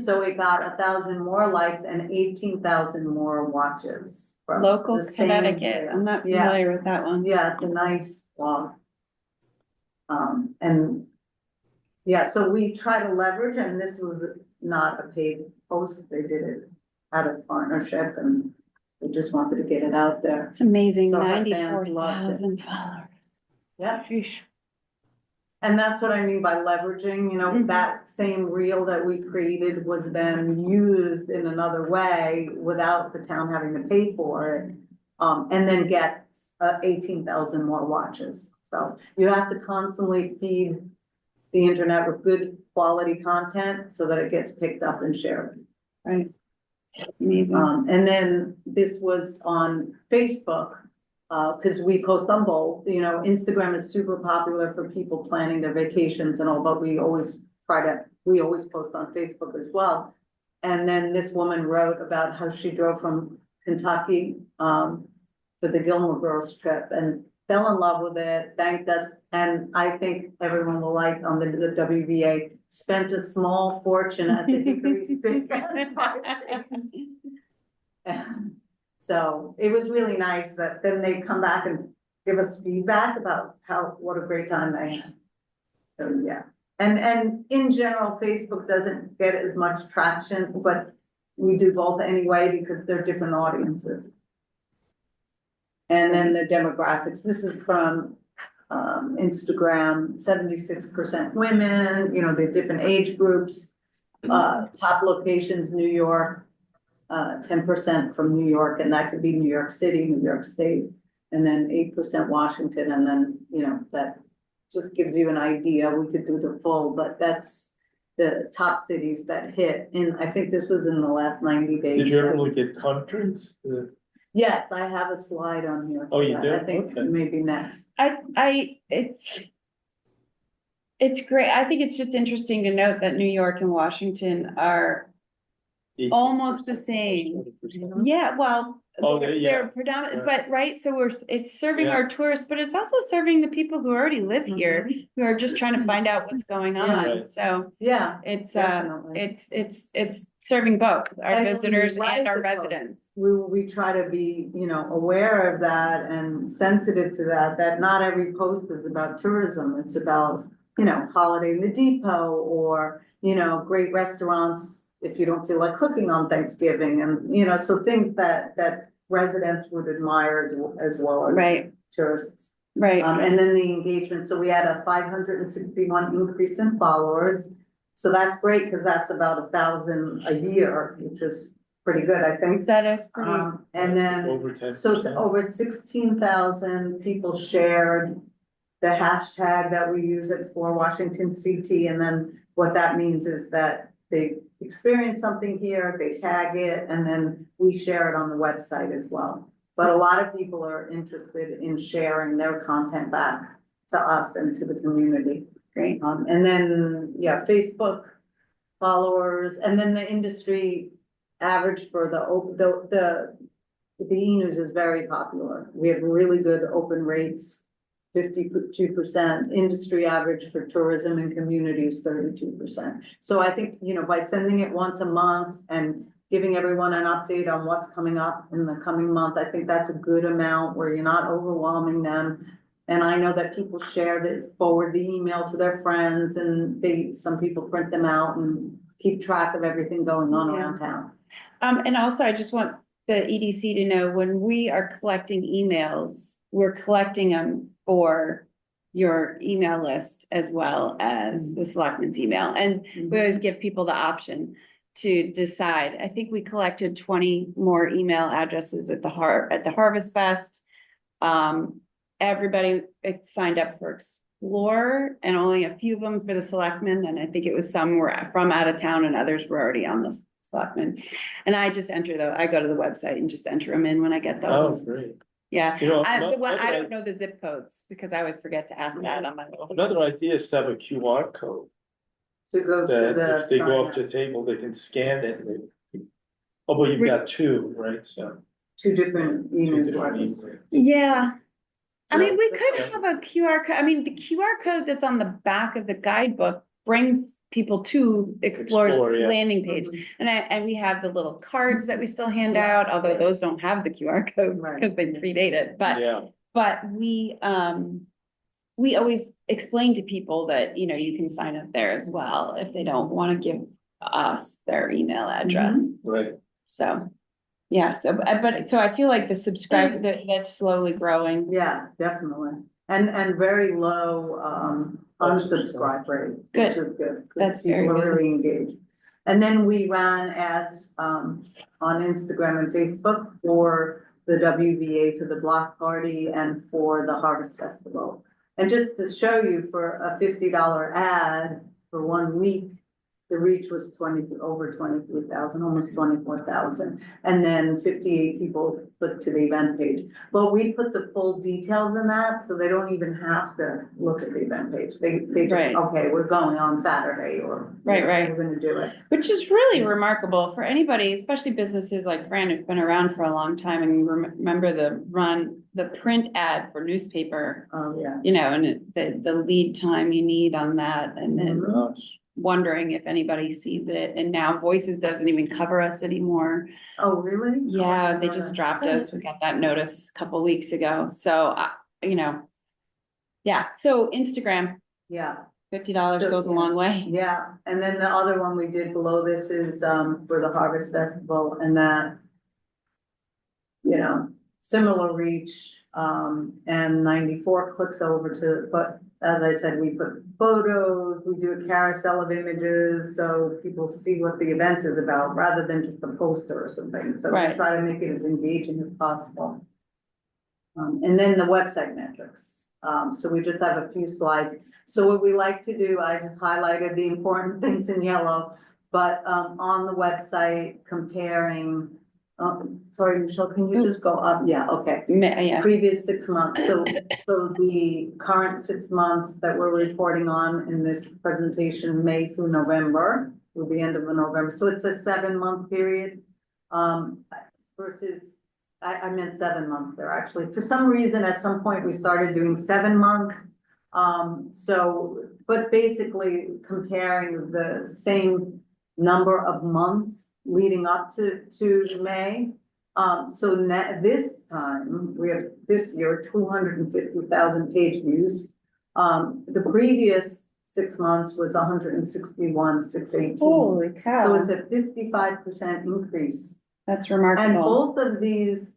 So it got 1,000 more likes and 18,000 more watches. from
Local
the same-
Connecticut, I'm not
Yeah.
familiar with that one.
Yeah, it's a nice blog. And yeah, so we try to leverage, and this was not a paid post, they did it out of partnership, and we just wanted to get it out there.
It's amazing,
So her fans
94,000 followers.
Yeah,
Sheesh.
and that's what I mean by leveraging, you know,
Mhm.
that same reel that we created was then used in another way without the town having to pay for it. And then get 18,000 more watches. So you have to constantly feed the internet with good quality content so that it gets picked up and shared.
Right. Amazing.
And then this was on Facebook, because we post on both, you know, Instagram is super popular for people planning their vacations and all, but we always post on Facebook as well. And then this woman wrote about how she drove from Kentucky, for the Gilmore Girls trip and fell in love with it, thanked us, and I think everyone will like on the WVA, spent a small fortune at the Hickory Stick. So it was really nice that then they come back and give us feedback about what a great time they had. So, yeah, and in general, Facebook doesn't get as much traction, but we do both anyway because they're different audiences. And then the demographics, this is from Instagram, 76% women, you know, the different age groups. Top locations, New York, 10% from New York, and that could be New York City, New York State. And then 8% Washington, and then, you know, that just gives you an idea. We could do the full, but that's the top cities that hit. And I think this was in the last 90 days.
Did you ever look at countries?
Yes, I have a slide on here.
Oh, you
for
do?
that. I think
Okay.
maybe next.
It's great. I think it's just interesting to note that New York and Washington are almost the same.
20%.
Yeah, well,
Oh,
they're
yeah.
predominant,
Right.
but right, so it's serving
Yeah.
our tourists, but it's also serving the people who already live here, who are just trying to find out what's going
Yeah.
on.
Right.
So
Yeah,
it's
definitely.
it's serving both our
And we
visitors
write
and our
the post.
residents.
We try to be, you know, aware of that and sensitive to that not every post is about tourism. It's about, you know, Holiday in the Depot or, you know, great restaurants if you don't feel like cooking on Thanksgiving and, you know, so things that residents would admire as well as
Right,
tourists.
right.
And then the engagement, so we had a 561 increase in followers. So that's great, because that's about 1,000 a year, which is pretty good, I think.
That is pretty,
And then,
Over 10%.
so it's over 16,000 people shared the hashtag that we use, Explore Washington CT, and then what that means is that they experience something here, they tag it, and then we share it on the website as well. But a lot of people are interested in sharing their content back to us and to the community.
great.
And then, yeah, Facebook followers, and then the industry average for the e-news is very popular. We have really good open rates, 52%. Industry average for tourism and community is 32%. So I think, you know, by sending it once a month and giving everyone an update on what's coming up in the coming month, I think that's a good amount where you're not overwhelming them. And I know that people share forward the email to their friends and some people print them out and keep track of everything going on around town.
And also I just want the EDC to know, when we are collecting emails, we're collecting them for your email list as well as the selectmen's email. And we always give people the option to decide. I think we collected 20 more email addresses at the Harvest Fest. Everybody signed up for Explore, and only a few of them for the selectmen. And I think it was some were from out of town and others were already on the selectmen. And I just I go to the website and just enter them in when I get
Oh,
those.
great.
Yeah,
You know,
I
another
don't know the zip codes because I always forget to ask that on my.
Another idea is to have a QR code
To go to
that
the.
if they go
sign
up to
up.
the table, they can scan it. Oh, but you've got two, right? So.
Two different
two different
e-newsletters.
emails.
Yeah. I mean, we
Yeah.
could have a QR code. I mean, the QR code that's on the back of the guidebook brings people to Explore's
Explore, yeah.
landing page. And we have the little cards that we still hand out, although those don't have the QR code
Right.
because they predate it,
Yeah,
but we always explain to people that, you know, you can sign up there as well if they don't want to give us their email address.
right.
So, yeah, so I feel like the subscribe, that's slowly growing.
Yeah, definitely. And very low, unsubscribe rate, which
Good.
is good. 'cause
That's very
people are
good.
really engaged. And then we ran ads, on Instagram and Facebook for the WVA, for the block party and for the Harvest Festival. And just to show you, for a $50 ad for 1 week, the reach was over 23,000, almost 24,000. And then 58 people clicked to the event page. But we put the full details in that, so they don't even have to look at the event page. They just,
Right.
okay, we're going on Saturday, or.
Right, right.
We're gonna do it.
Which is really remarkable for anybody, especially businesses like Fran who've been around for a long time and remember the print ad for newspaper,
Oh, yeah.
you know, and the lead time you need on that, and then
Gosh.
wondering if anybody sees it. And now Voices doesn't even cover us anymore.
Oh, really?
Yeah, they just dropped us. We got that notice a couple weeks ago. So, you know, yeah, so Instagram,
Yeah.
$50
So,
goes a
yeah.
long way.
Yeah, and then the other one we did below this is, for the Harvest Festival, and that, you know, similar reach, and 94 clicks over to, but as I said, we put photos, we do a carousel of images, so people see what the event is about, rather than just a poster or something, so we
Right.
try to make it as engaging as possible. And then the website metrics, so we just have a few slides. So what we like to do, I just highlighted the important things in yellow, but, on the website comparing, sorry, Michelle, can you just go up? Yeah, okay.
Yeah,
Previous 6 months, so the current 6 months that we're reporting on in this presentation, May through November, through the end of November, so it's a 7-month period. Versus, I meant 7 months there, actually, for some reason, at some point, we started doing 7 months. But basically comparing the same number of months leading up to May. This time, we have this year, 250,000 page views. The previous 6 months was 161,618.
holy
So
cow,
it's a 55% increase.
that's
And
remarkable.
both of these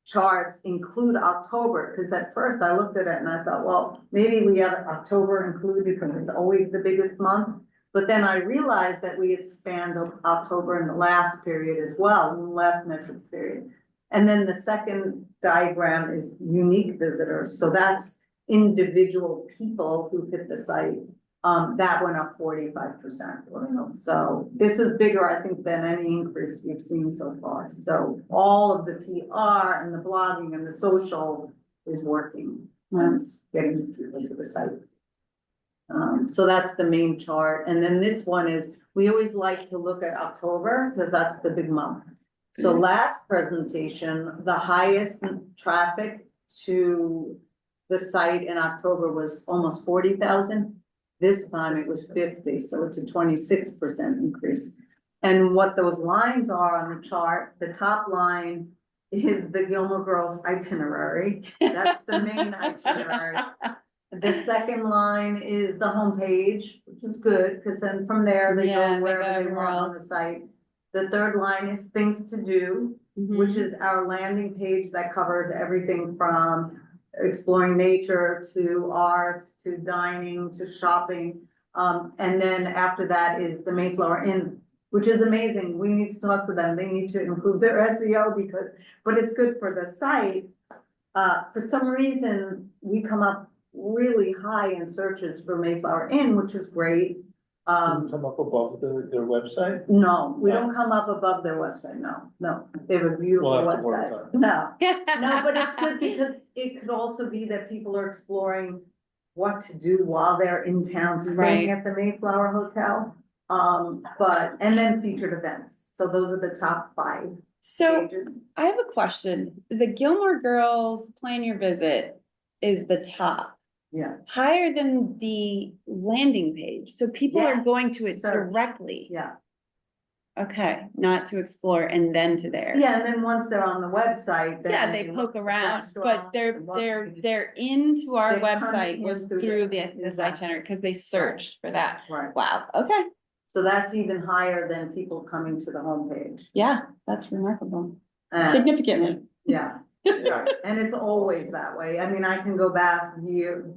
charts include October, because at first I looked at it and I thought, well, maybe we have October included because it's always the biggest month. But then I realized that we had spanned October in the last period as well, in the last metrics period. And then the second diagram is unique visitors, so that's individual people who hit the site. That went up 45%. So this is bigger, I think, than any increase we've seen so far. So all of the PR and the blogging and the social is working and getting people to the site. So that's the main chart. And then this one is, we always like to look at October because that's the big month. So last presentation, the highest traffic to the site in October was almost 40,000. This time it was 50, so it's a 26% increase. And what those lines are on the chart, the top line is the Gilmore Girls itinerary. That's the main itinerary. The second line is the homepage, which is good, because then from there they
Yeah, they
go
go
wherever they
everywhere
want on the site. The third line is things to do, which is our landing page that covers everything from exploring nature to art, to dining, to shopping. And then after that is the Mayflower Inn, which is amazing. We need to talk to them. They need to improve their SEO but it's good for the site. For some reason, we come up really high in searches for Mayflower Inn, which is great.
Come up above their website?
No, we don't come up above their website, no. They have a beautiful
We'll have to work
website.
on
No, no, but it's good because it could also be that people are exploring what to do while they're in town
Right.
staying at the Mayflower Hotel. And then featured events. So those are the top 5
So
pages.
I have a question. The Gilmore Girls Plan Your Visit is the top,
Yeah,
higher than the landing page. So people are
Yeah,
going to it
search.
directly.
yeah.
Okay, not to explore and then to there.
Yeah, and then once they're on the website, then.
Yeah, they
look
poke
at
around, but
restaurants
they're,
and what
they're,
we-
they're into our
They're coming
website
in
was
through
through
there.
this
Exactly.
itinerary, because they searched for that.
Right,
Wow, okay,
so that's even higher than people coming to the homepage.
yeah, that's remarkable.
And-
Significantly.
Yeah, right, and it's always that way. I mean, I can go back to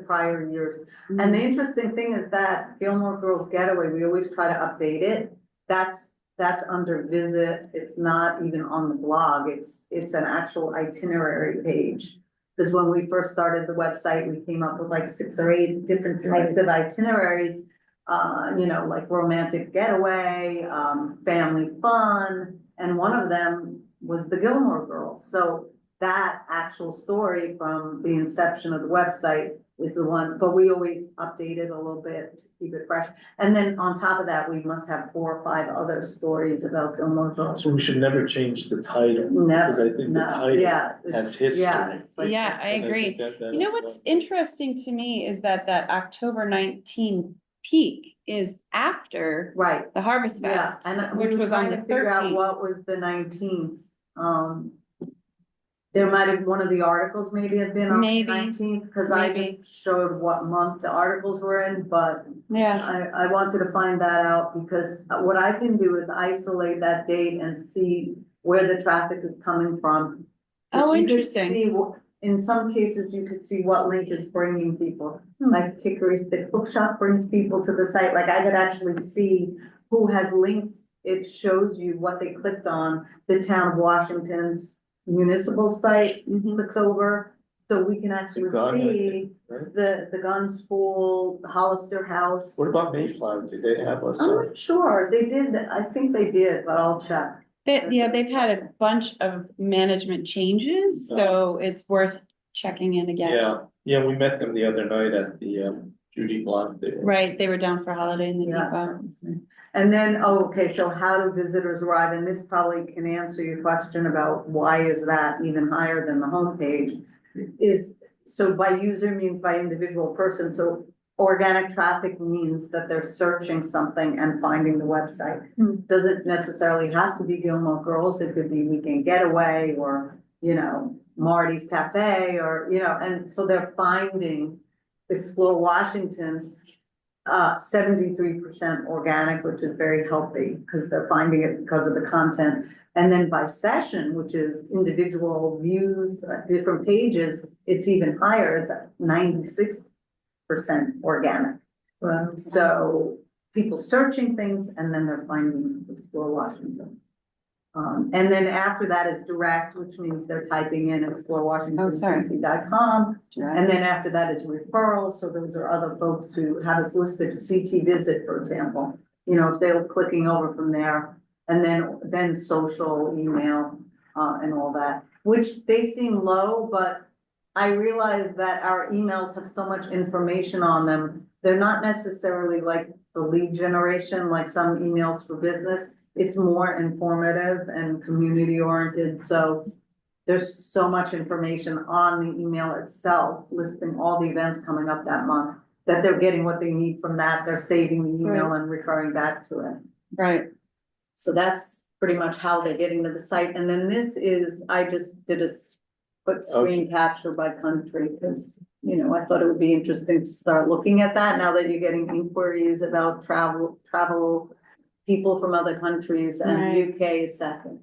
prior years. And the interesting thing is that Gilmore Girls Getaway, we always try to update it. That's under visit. It's not even on the blog. It's an actual itinerary page. Because when we first started the website, we came up with like 6 or 8 different types of itineraries. Like romantic getaway, family fun, and one of them was the Gilmore Girls. So that actual story from the inception of the website is the one, but we always update it a little bit to keep it fresh. And then on top of that, we must have 4 or 5 other stories about Gilmore Girls.
So we should never change the title, because I
Never,
think the
no,
title
yeah.
has history.
Yeah. it's like-
Yeah, I
And
agree.
think that
You know,
is
what's
what-
interesting to me is that October 19 peak is after
Right,
the Harvest
yeah,
Fest,
and
which
we were
was on
trying
the
to figure out
13th.
what was the 19th. There might have, one of the articles maybe have been on the
Maybe,
19th, because I
maybe.
just showed what month the articles were in, but
Yeah,
I wanted to find that out, because what I can do is isolate that date and see where the traffic is coming from.
Oh,
But you could
interesting.
see in some cases, you could see what link is bringing people, like Hickory Stick Bookshop brings people to the site, like I could actually see who has links. It shows you what they clicked on, the town of Washington's municipal site
Mhm.
clicks over, so we can actually
gun, I
see
think, right?
the gun school, Hollister House.
What about Mayflower? Did they have us?
I'm not sure, they did, I think they did, but I'll check.
Yeah, they've had a bunch of management changes, so it's worth checking in again.
Yeah, we met them the other night at the Judy Blunt there.
Right, they were down for holiday in the
Yeah.
depot.
And then, okay, so how do visitors arrive? And this probably can answer your question about why is that even higher than the homepage? So by user means by individual person, so organic traffic means that they're searching something and finding the website. Doesn't necessarily have to be Gilmore Girls, it could be Weekend Getaway or, Marty's Cafe or, and so they're finding Explore Washington 73% organic, which is very healthy because they're finding it because of the content. And then by session, which is individual views, different pages, it's even higher. It's at 96% organic.
Wow.
So people searching things and then they're finding Explore Washington. And then after that is direct, which means they're typing in explorewashingtoncity.com. And then after that is referrals, so those are other folks who have us listed, CT Visit, for example. If they're clicking over from there, and then social, email, and all that, which they seem low, but I realize that our emails have so much information on them. They're not necessarily like the lead generation, like some emails for business. It's more informative and community oriented, so there's so much information on the email itself, listing all the events coming up that month, that they're getting what they need from that, they're saving the email and referring back to it.
Right,
So that's pretty much how they're getting to the site. And then this is, I just did a quick screen capture by country, because, you know, I thought it would be interesting to start looking at that now that you're getting inquiries about travel, people from other countries, and
Right.
UK is second.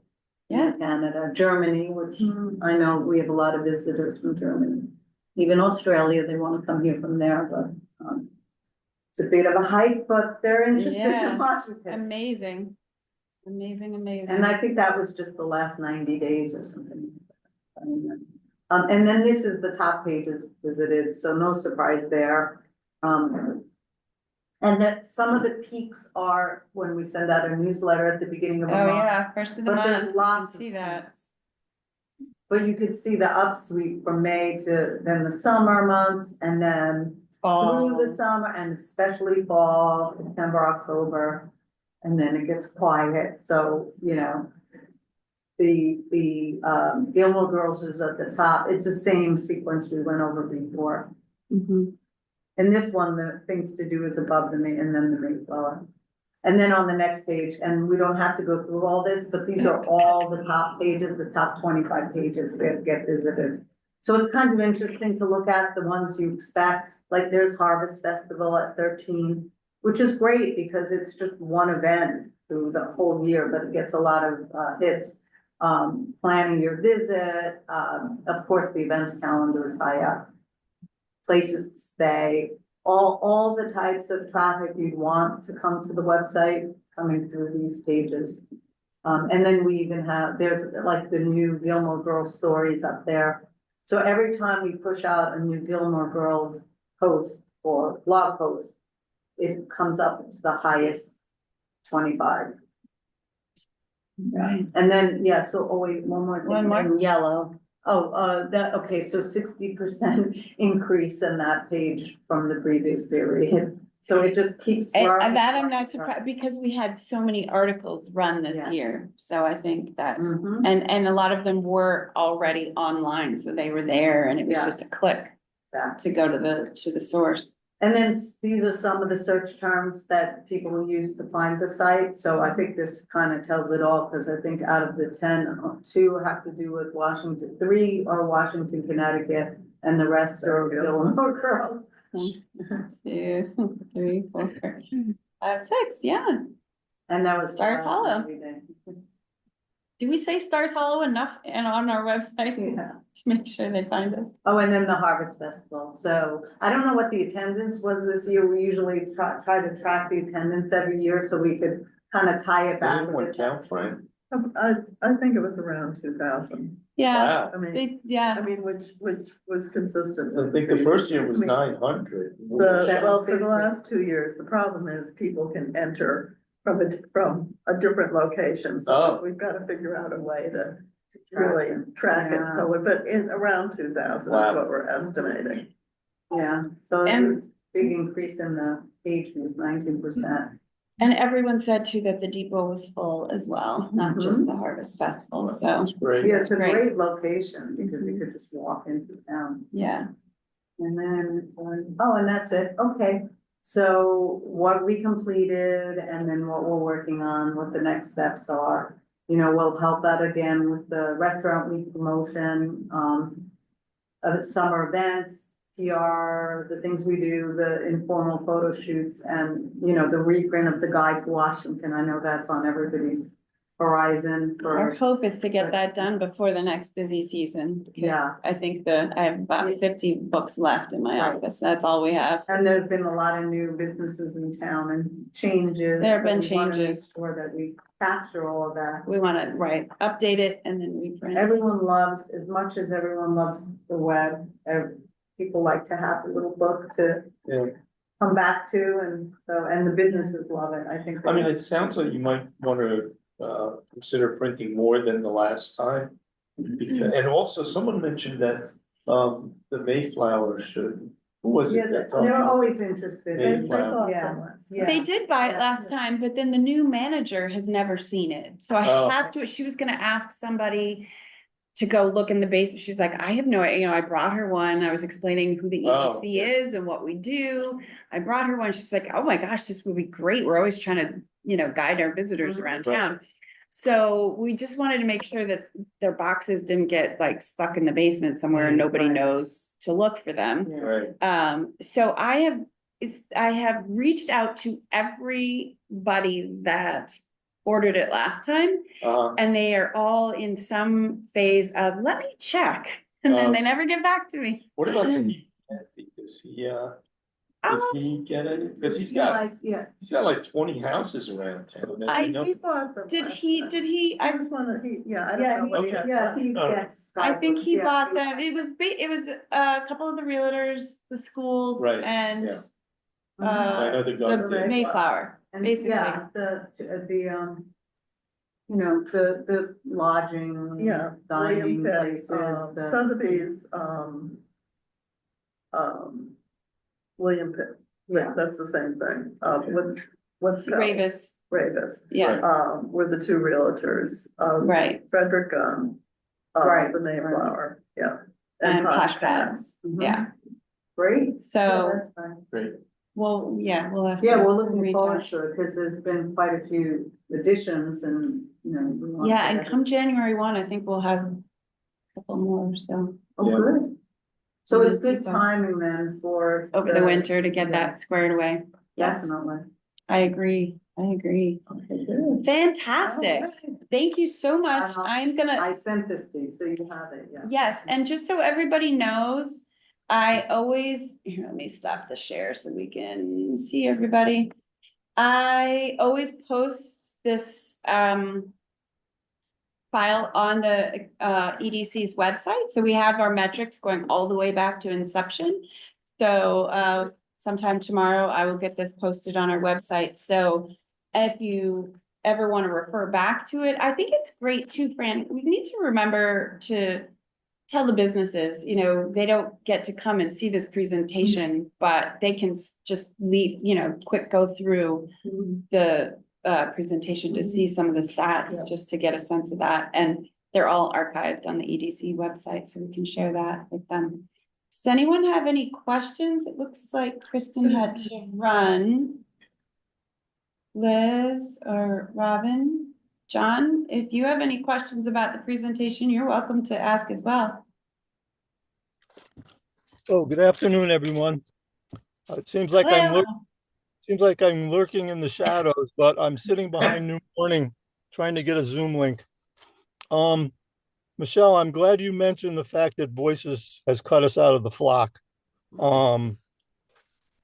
Yeah.
And Canada, Germany, which I know we have a lot of visitors from Germany. Even Australia, they want to come here from there, but, it's a bit of a hike, but they're interested
Yeah.
in Washington.
Amazing. Amazing.
And I think that was just the last 90 days or something. And then this is the top pages visited, so no surprise there. And that some of the peaks are when we send out a newsletter at the beginning of the
Oh,
month.
yeah, first of the
But there's
month, you can
lots of
see that.
peaks. But you could see the upsweep from May to then the summer months, and then through the summer, and especially fall, September, October. And then it gets quiet, so, you know. The Gilmore Girls is at the top, it's the same sequence we went over before.
Mhm.
And this one, the things to do is above the May, and then the Mayflower. And then on the next page, and we don't have to go through all this, but these are all the top pages, the top 25 pages that get visited. So it's kind of interesting to look at the ones you expect, like there's Harvest Festival at 13, which is great because it's just one event through the whole year, but it gets a lot of hits. Planning your visit, of course, the events calendar is high up. Places to stay, all the types of traffic you'd want to come to the website coming through these pages. And then we even have, there's like the new Gilmore Girls stories up there. So every time we push out a new Gilmore Girls post or blog post, it comes up to the highest 25.
Right.
And then, yeah, so, oh wait, one more thing.
One more?
In yellow. Okay, so 60% increase in that page from the previous period. So it just keeps growing.
And that I'm not surprised, because we had so many articles run this
Yeah.
year, so I think that,
Mhm.
and a lot of them were already online, so they were there, and it was
Yeah.
just a click
Yeah.
to go to the source.
And then these are some of the search terms that people use to find the site. So I think this kind of tells it all, because I think out of the 10, 2 have to do with Washington, 3 are Washington, Connecticut, and the rest are Gilmore Girls.
1, 2, 3, 4, 5, 6, yeah.
And that was.
Stars Hollow.
every day.
Do we say Stars Hollow enough and on our website
Yeah.
to make sure they find us?
Oh, and then the Harvest Festival. So I don't know what the attendance was this year. We usually try to track the attendance every year so we could kind of tie it
Does
back.
anyone
with
count, Frank?
I think it was around 2,000.
Yeah,
Wow,
I mean,
they, yeah,
which was consistent.
I
with
think the first year was
I mean,
900.
Well, for the last 2 years, the problem is people can enter from a different location.
Oh.
So we've got to figure out a way to really track it.
Yeah.
So, but in around 2,000 is
Wow.
what we're estimating.
Yeah, so
And-
big increase in the age was 19%.
and everyone said too that the depot was full as well, not just the Harvest Festival, so,
That's great.
Yeah, it's a
Great.
great location because you could just walk into town.
yeah.
And then, oh, and that's it. Okay. So what we completed and then what we're working on, what the next steps are. You know, we'll help out again with the restaurant week promotion, summer events, PR, the things we do, the informal photo shoots, and, you know, the reprint of the Guide to Washington. I know that's on everybody's horizon
Our
for,
hope is to get that done before the next busy season, because
Yeah.
I think I have about 50 books left in my
Right.
office, that's all we have.
and there's been a lot of new businesses in town and changes.
There have been
so we wanna make
changes.
Sure that we capture all of that.
We wanna, right, update it and then reprint.
Everyone loves, as much as everyone loves the web, people like to have a little book to
Yeah.
come back to, and so, and the businesses love it, I think.
I mean, it sounds like you might want to consider printing more than the last time. And also, someone mentioned that the Mayflower should, who was
Yeah,
it that
they're
talked?
always interested.
They
They bought
Yeah.
them last.
Yeah.
They did buy it
Yeah.
last time, but then the new manager has never seen it, so I
Oh.
have to, she was gonna ask somebody to go look in the basement, she's like, I have no, I brought her one, I was explaining who the
Oh,
EDC is and what we do. I brought her one, she's like, oh my gosh, this would be great, we're always trying to, guide our visitors
Mhm.
around
Right.
town. So we just wanted to make sure that their boxes didn't get like stuck in the basement somewhere and nobody
Right.
knows to look for them.
Yeah.
Right,
So I have reached out to everybody that ordered it last time, and they are all in some phase of, let me check, and then they never get back to me.
what about Steve Kennedy, does he, did he get it? Cause he's got like 20 houses around town. and
I-
know-
He bought them.
Did
last
he,
time.
did he,
I
I,
just wanna, yeah, I don't
Yeah,
know what he
Okay.
has.
Yeah, he
Oh.
gets.
I think he
Yeah.
bought them, it was a couple of the realtors, the schools,
Right,
and
yeah.
Mhm.
I know the
the
government.
Mayflower,
And
basically.
yeah, you know, the lodging.
Yeah,
Dining
William Pitt,
places, the.
Sotheby's, William Pitt,
Yeah.
that's the same thing, what's.
Ravis,
Ravis,
yeah,
were the two realtors,
right,
Frederick,
Right,
the Mayflower, yeah.
and Posh Pads,
Mhm.
yeah,
Great. Yeah,
so,
that's fine.
Great.
well, yeah, we'll have to.
Yeah, we're looking
reach
forward
out.
to it, because there's been quite a few additions and, you know. we want
Yeah,
to
and come January 1, I think we'll have a couple more, so,
Oh,
Yeah.
good. So it's good
Deeper.
timing then for.
over the winter to get
yeah.
that squared away. Yes,
Definitely.
I agree,
Okay, good.
Fantastic,
All right.
thank you so much,
Uh-huh.
I'm gonna.
I sent this to you, so you have it, yeah.
Yes, and just so everybody knows, I always, here, let me stop the share so we can see everybody. I always post this file on the EDC's website, so we have our metrics going all the way back to inception. So sometime tomorrow, I will get this posted on our website, so if you ever want to refer back to it, I think it's great too, Fran, we need to remember to tell the businesses, you know, they don't get to come and see this presentation, but they can just leave, you know, quick go through the presentation to see some of the stats,
Yeah.
just to get a sense of that. And they're all archived on the EDC website, so we can share that with them. Does anyone have any questions? It looks like Kristen had to run. Liz or Robin? John, if you have any questions about the presentation, you're welcome to ask as well.
Oh, good afternoon, everyone. It seems like
Hello.
I'm lurking in the shadows, but I'm sitting behind New Morning trying to get a Zoom link. Michelle, I'm glad you mentioned the fact that Voices has cut us out of the flock.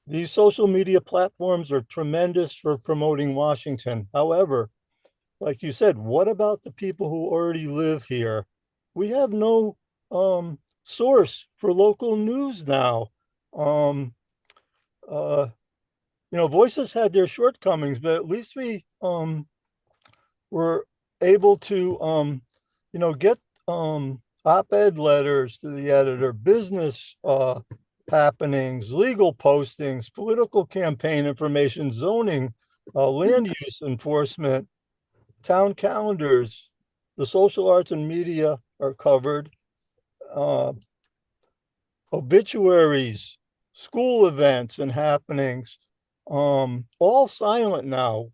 These social media platforms are tremendous for promoting Washington. However, like you said, what about the people who already live here? We have no source for local news now. You know, Voices had their shortcomings, but at least we were able to you know, get op-ed letters to the editor, business happenings, legal postings, political campaign information, zoning, land use enforcement, town calendars, the social arts and media are covered, obituaries, school events and happenings, all silent now.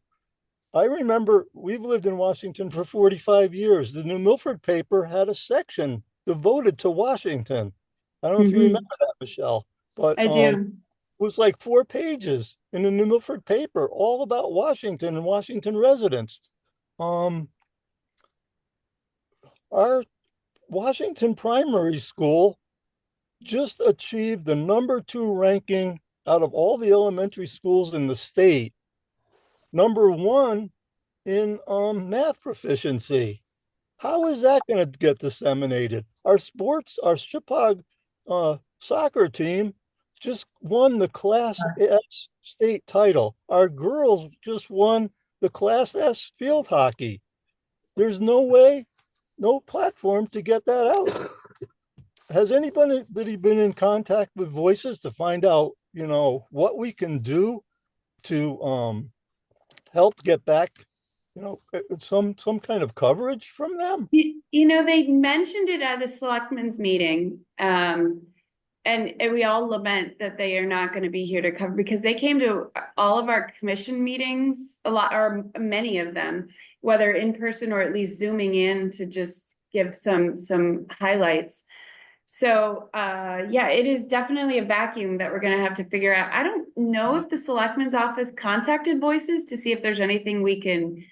I remember we've lived in Washington for 45 years. The New Milford paper had a section devoted to Washington. I don't know if you remember that, Michelle, but
I
it
do.
was like 4 pages in the New Milford paper, all about Washington and Washington residents. Our Washington primary school just achieved the #2 ranking out of all the elementary schools in the state. #1 in math proficiency. How is that going to get disseminated? Our Shippog soccer team just won the Class S state title. Our girls just won the Class S field hockey. There's no way, no platform to get that out. Has anybody been in contact with Voices to find out, you know, what we can do to help get back, you know, some kind of coverage from them?
You know, they mentioned it at a selectmen's meeting. and we all lament that they are not gonna be here to cover, because they came to all of our commission meetings, a lot, or many of them, whether in person or at least zooming in to just give some highlights. So, yeah, it is definitely a vacuum that we're gonna have to figure out. I don't know if the selectman's office contacted Voices to see if there's anything we can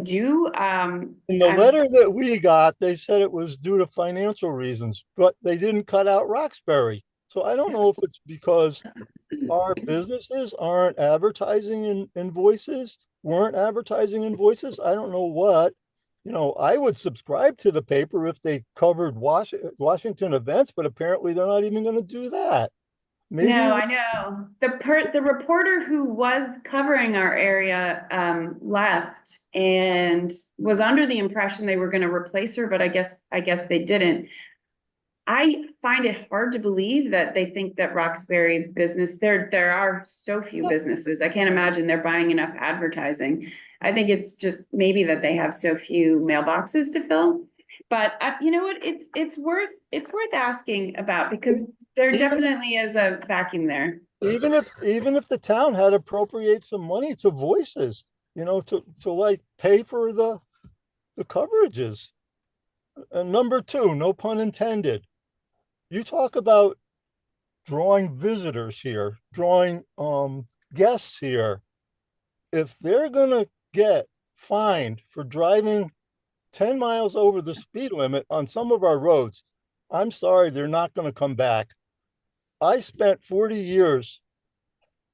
do.
In the
I'm-
letter that we got, they said it was due to financial reasons, but they didn't cut out Roxbury. So I don't know if it's because our businesses aren't advertising in Voices, weren't advertising in Voices. I don't know what. You know, I would subscribe to the paper if they covered Washington events, but apparently they're not even going to do that. Maybe
No, I know. The reporter who was covering our area left and was under the impression they were gonna replace her, but I guess they didn't. I find it hard to believe that they think that Roxbury's business, there are so few businesses. I can't imagine they're buying enough advertising. I think it's just maybe that they have so few mailboxes to fill. But you know what? It's worth asking about, because there
Even-
definitely is a vacuum there.
even if the town had appropriate some money to Voices, you know, to like pay for the coverages. And number two, no pun intended. You talk about drawing visitors here, drawing guests here. If they're gonna get fined for driving 10 miles over the speed limit on some of our roads, I'm sorry, they're not gonna come back. I spent 40 years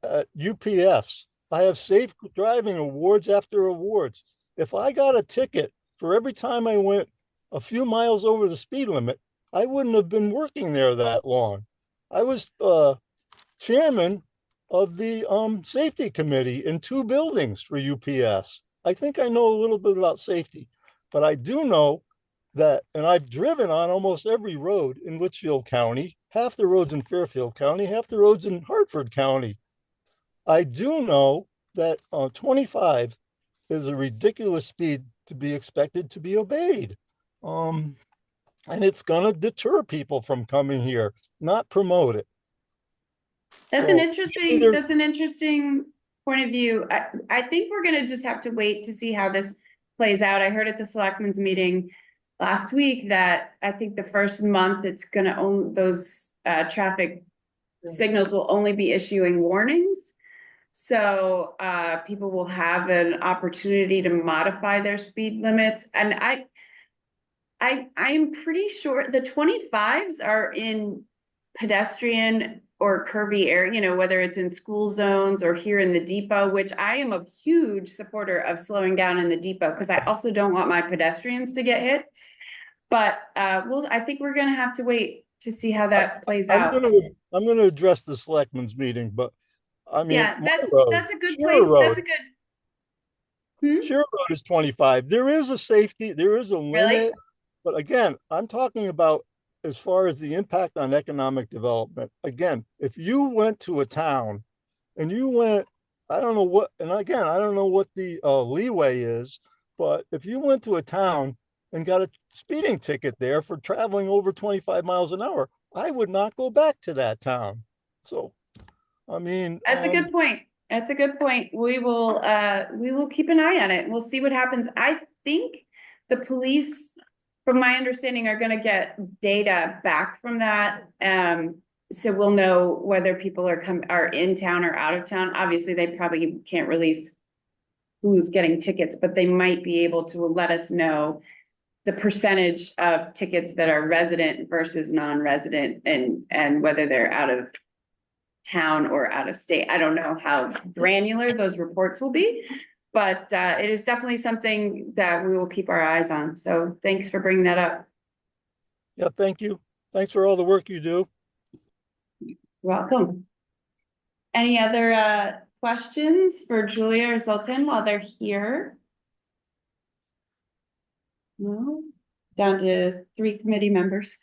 at UPS. I have safe driving awards after awards. If I got a ticket for every time I went a few miles over the speed limit, I wouldn't have been working there that long. I was chairman of the safety committee in 2 buildings for UPS. I think I know a little bit about safety, but I do know that, and I've driven on almost every road in Litchfield County, half the roads in Fairfield County, half the roads in Hartford County. I do know that 25 is a ridiculous speed to be expected to be obeyed. And it's gonna deter people from coming here, not promote it.
That's
So,
an interesting,
either-
that's an interesting point of view. I think we're gonna just have to wait to see how this plays out. I heard at the selectmen's meeting last week that I think the first month it's gonna own those traffic signals will only be issuing warnings. So people will have an opportunity to modify their speed limits. And I'm pretty sure the 25s are in pedestrian or curvy area, you know, whether it's in school zones or here in the depot, which I am a huge supporter of slowing down in the depot, because I also don't want my pedestrians to get hit. But I think we're gonna have to wait to see how that plays out.
I'm gonna address the selectmen's meeting, but I mean,
Yeah,
my
that's
road,
a good
Shearer
place.
Road,
That's a good. Hmm?
Shearer Road is 25. There is a safety, there is a
Really?
limit. But again, I'm talking about as far as the impact on economic development. Again, if you went to a town and you went, I don't know what, and again, I don't know what the leeway is, but if you went to a town and got a speeding ticket there for traveling over 25 miles an hour, I would not go back to that town. So, I mean,
That's a good point. That's a good point. We will keep an eye on it. We'll see what happens. I think the police, from my understanding, are gonna get data back from that. So we'll know whether people are in town or out of town. Obviously, they probably can't release who's getting tickets, but they might be able to let us know the percentage of tickets that are resident versus non-resident, and whether they're out of town or out of state. I don't know how granular those reports will be, but it is definitely something that we will keep our eyes on. So thanks for bringing that up.
yeah, thank you. Thanks for all the work you do.
You're welcome. Any other questions for Julia or Sultan while they're here? No, down to 3 committee members.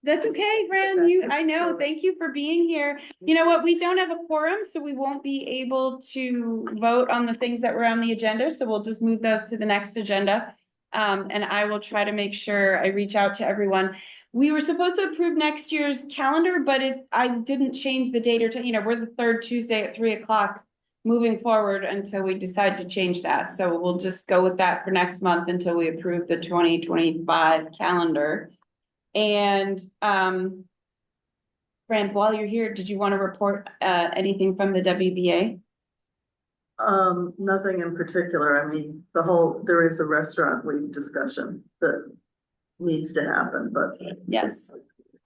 That's okay, Fran. I know. Thank you for being here. You know what? We don't have a quorum, so we won't be able to vote on the things that were on the agenda. So we'll just move those to the next agenda. And I will try to make sure I reach out to everyone. we were supposed to approve next year's calendar, but I didn't change the date we're the third Tuesday at 3 o'clock moving forward until we decide to change that. So we'll just go with that for next month until we approve the 2025 calendar. And, Fran, while you're here, did you want to report, anything from the WBA?
Nothing in particular. I mean, there is a restaurant week discussion that needs to happen, but.
Yes.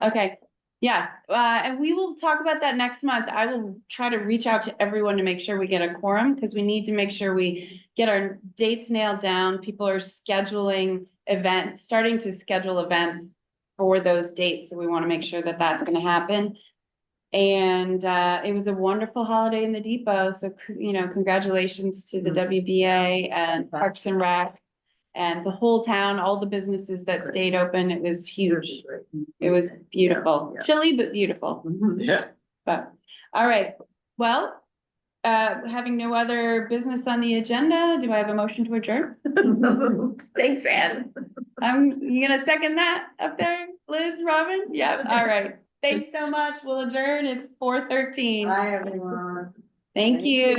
Okay. Yes. And we will talk about that next month. I will try to reach out to everyone to make sure we get a quorum because we need to make sure we get our dates nailed down. People are starting to schedule events for those dates. So we want to make sure that that's going to happen. And it was a wonderful holiday in the depot. So, congratulations to the WBA and Parks and Rec and the whole town, all the businesses that stayed open. It was huge. It was beautiful,
Yeah.
chilly, but beautiful.
Yeah.
But, all right. Well, having no other business on the agenda, do I have a motion to adjourn?
So moved.
Thanks, Fran. You gonna second that up there, Liz, Robin? Yeah, all right. Thanks so much. We'll adjourn. It's 4:13.
Bye, everyone.
Thank you.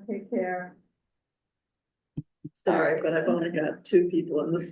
Take care.
Sorry, but I've only got two people in this